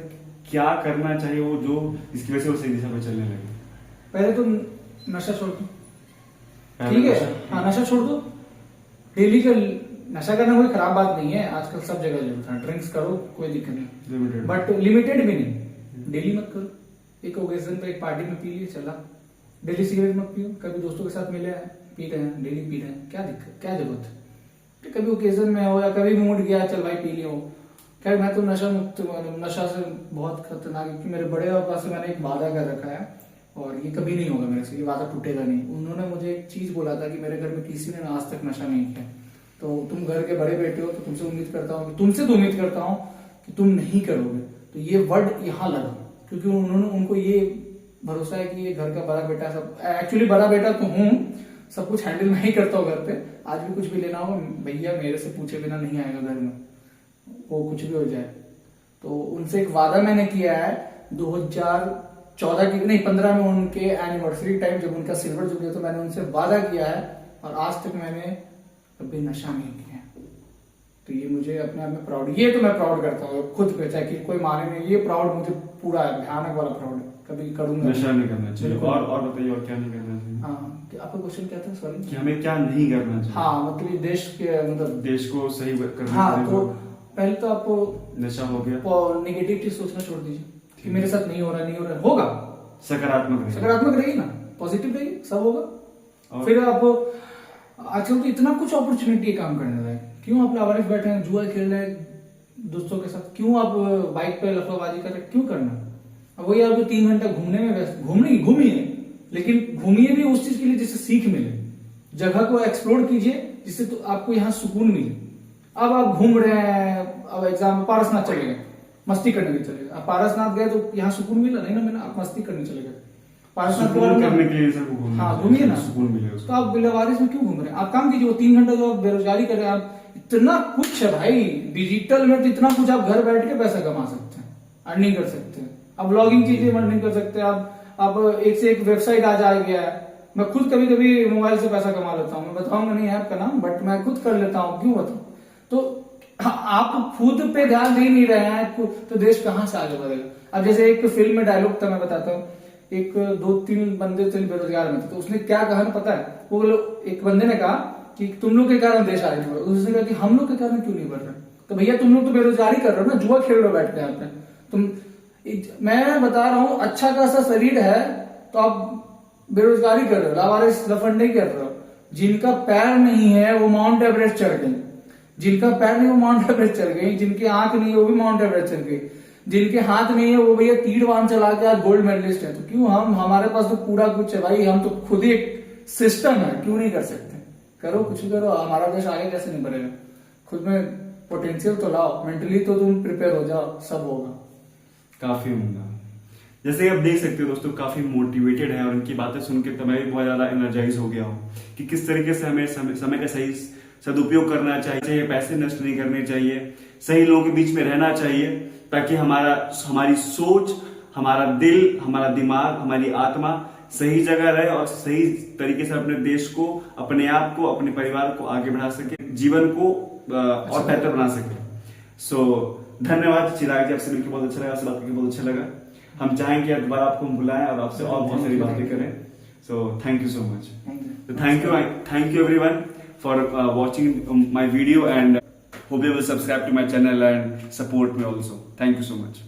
क्या करना चाहिए वो जो जिसकी वजह से वो सही दिशा पे चलने लगे? पहले तो नशा छोड़ दो, ठीक है? हाँ, नशा छोड़ दो। डेली का नशा करना कोई खराब बात नहीं है, आजकल सब जगह चलता है, ड्रिंक्स करो कोई दिक्कत नहीं, बट लिमिटेड भी नहीं। डेली मत करो, एक ओकेजन पे एक पार्टी में पी लिए चला। डेली सिगरेट मत पियो, कभी दोस्तों के साथ मिले पी रहे हैं, डेली पी रहे हैं, क्या दिक्कत, क्या जरूरत है? कभी ओकेजन में हो या कभी मूड गया चल भाई पी लियो। खैर मैं तो नशा मुक्त, नशा से बहुत खतरनाक, क्योंकि मेरे बड़े पापा से मैंने एक वादा कर रखा है और ये कभी नहीं होगा मेरे से, ये वादा टूटेगा नहीं। उन्होंने मुझे एक चीज बोला था कि मेरे घर में किसी ने आज तक नशा नहीं किया, तो तुम घर के बड़े बेटे हो तो तुमसे उम्मीद करता हूँ कि तुम नहीं करोगे। तो ये वर्ड यहाँ लगा, क्योंकि उनको ये भरोसा है कि ये घर का बड़ा बेटा, सब एक्चुअली बड़ा बेटा तो हूँ, सब कुछ हैंडल मैं ही करता हूँ घर पे। आज भी कुछ भी लेना हो भैया मेरे से पूछे बिना नहीं आएगा घर में, वो कुछ भी हो जाए। तो उनसे एक वादा मैंने किया है 2014 की नहीं 15 में उनके एनिवर्सरी टाइम जब उनका सिल्वर जुबली, तो मैंने उनसे वादा किया है और आज तक मैंने कभी नशा नहीं किया। तो ये मुझे अपने आप में प्राउड, ये तो मैं प्राउड करता हूँ खुद पे, चाहे कि कोई माने नहीं, ये प्राउड मुझे पूरा है, भयानक वाला प्राउड है। कभी करूंगा नशा नहीं करना चाहिए। और बताइए और क्या नहीं करना चाहिए? हाँ, आपका क्वेश्चन क्या था? सॉरी, कि हमें क्या नहीं करना चाहिए? हाँ, मतलब देश के, मतलब देश को सही करना। हाँ, तो पहले तो आप नशा हो गया, नेगेटिव चीज सोचना छोड़ दीजिए कि मेरे साथ नहीं हो रहा, नहीं हो रहा, होगा, सकारात्मक रहिए ना, पॉजिटिव रहिए, सब होगा। फिर आप आजकल तो इतना कुछ अपॉर्चुनिटी काम करने लगे, क्यों आप लावारिस बैठे हैं, जुआ खेल रहे हैं दोस्तों के साथ, क्यों आप बाइक पे लफड़ाबाजी कर रहे हैं, क्यों करना? अब वही आप जो 3 घंटा घूमने में व्यस्त, घूमिए, लेकिन घूमिए भी उस चीज के लिए जिससे सीख मिले, जगह को एक्सप्लोर कीजिए जिससे तो आपको यहाँ सुकून मिले। अब आप घूम रहे हैं, अब एग्जाम पारसनाथ चले गए, मस्ती करने भी चले गए, अब पारसनाथ गए तो यहाँ सुकून मिला नहीं ना, मैंने आप मस्ती करने चले गए, पारसनाथ करने के लिए सबको घूमना, हाँ घूमिए ना, सुकून मिले उसको। तो आप लावारिस में क्यों घूम रहे हैं? आप काम कीजिए, वो 3 घंटा जो आप बेरोजगारी कर रहे हैं, आप इतना कुछ है भाई डिजिटल में, तो इतना कुछ आप घर बैठ के पैसा कमा सकते हैं, अर्निंग कर सकते हैं, आप ब्लॉगिंग कीजिए, अर्निंग कर सकते हैं, आप एक से एक वेबसाइट आ जा गया है। मैं खुद कभी कभी मोबाइल से पैसा कमा लेता हूँ, मैं बताऊंगा नहीं ऐप का नाम, बट मैं खुद कर लेता हूँ, क्यों बताऊं? तो आप खुद पे ध्यान दे नहीं रहे हैं तो देश कहां से आगे बढ़ेगा? अब जैसे एक फिल्म में डायलॉग था, मैं बताता हूँ, एक 2-3 बंदे बेरोजगार में थे, तो उसने क्या कहा ना पता है? वो एक बंदे ने कहा कि तुम लोग के कारण देश आगे नहीं बढ़ रहा, उसने कहा कि हम लोग के कारण क्यों नहीं बढ़ रहा? तो भैया तुम लोग तो बेरोजगारी कर रहे हो ना, जुआ खेल रहे हो बैठ के यहाँ पे तुम। मैं बता रहा हूँ, अच्छा खासा शरीर है तो आप बेरोजगारी कर रहे हो, लावारिस लफंडे कर रहे हो। जिनका पैर नहीं है वो माउंट एवरेस्ट चढ़ गए, जिनका पैर नहीं वो माउंट एवरेस्ट चढ़ गई, जिनकी आंख नहीं है वो भी माउंट एवरेस्ट चढ़ गई, जिनके हाथ नहीं है वो भैया तीर वाहन चला के आज गोल्ड मेडलिस्ट है। तो क्यों हमारे पास तो पूरा कुछ है भाई, हम तो खुद ही एक सिस्टम है, क्यों नहीं कर सकते? करो, कुछ भी करो, हमारा देश आगे कैसे नहीं बढ़ेगा? खुद में पोटेंशियल तो लाओ, मेंटली तो तुम प्रिपेयर हो जाओ, सब होगा। काफी उम्दा। जैसे आप देख सकते हो दोस्तों, काफी मोटिवेटेड है और उनकी बातें सुन के तो मैं भी बहुत ज्यादा एनर्जाइज हो गया हूँ कि किस तरीके से हमें समय का सही सदुपयोग करना चाहिए, पैसे नष्ट नहीं करने चाहिए, सही लोगों के बीच में रहना चाहिए, ताकि हमारी सोच, हमारा दिल, हमारा दिमाग, हमारी आत्मा सही जगह रहे और सही तरीके से अपने देश को, अपने आप को, अपने परिवार को आगे बढ़ा सके, जीवन को और बेहतर बना सके। सो धन्यवाद चिराग जी, आपसे मिलकर बहुत अच्छा लगा, आपसे बात करके बहुत अच्छा लगा। हम चाहेंगे दोबारा आपको बुलाएं और आपसे और बहुत सारी बातें करें। So thank you so much. Thank you everyone for watching my video, and hope you will subscribe to my channel and support me also. Thank you so much.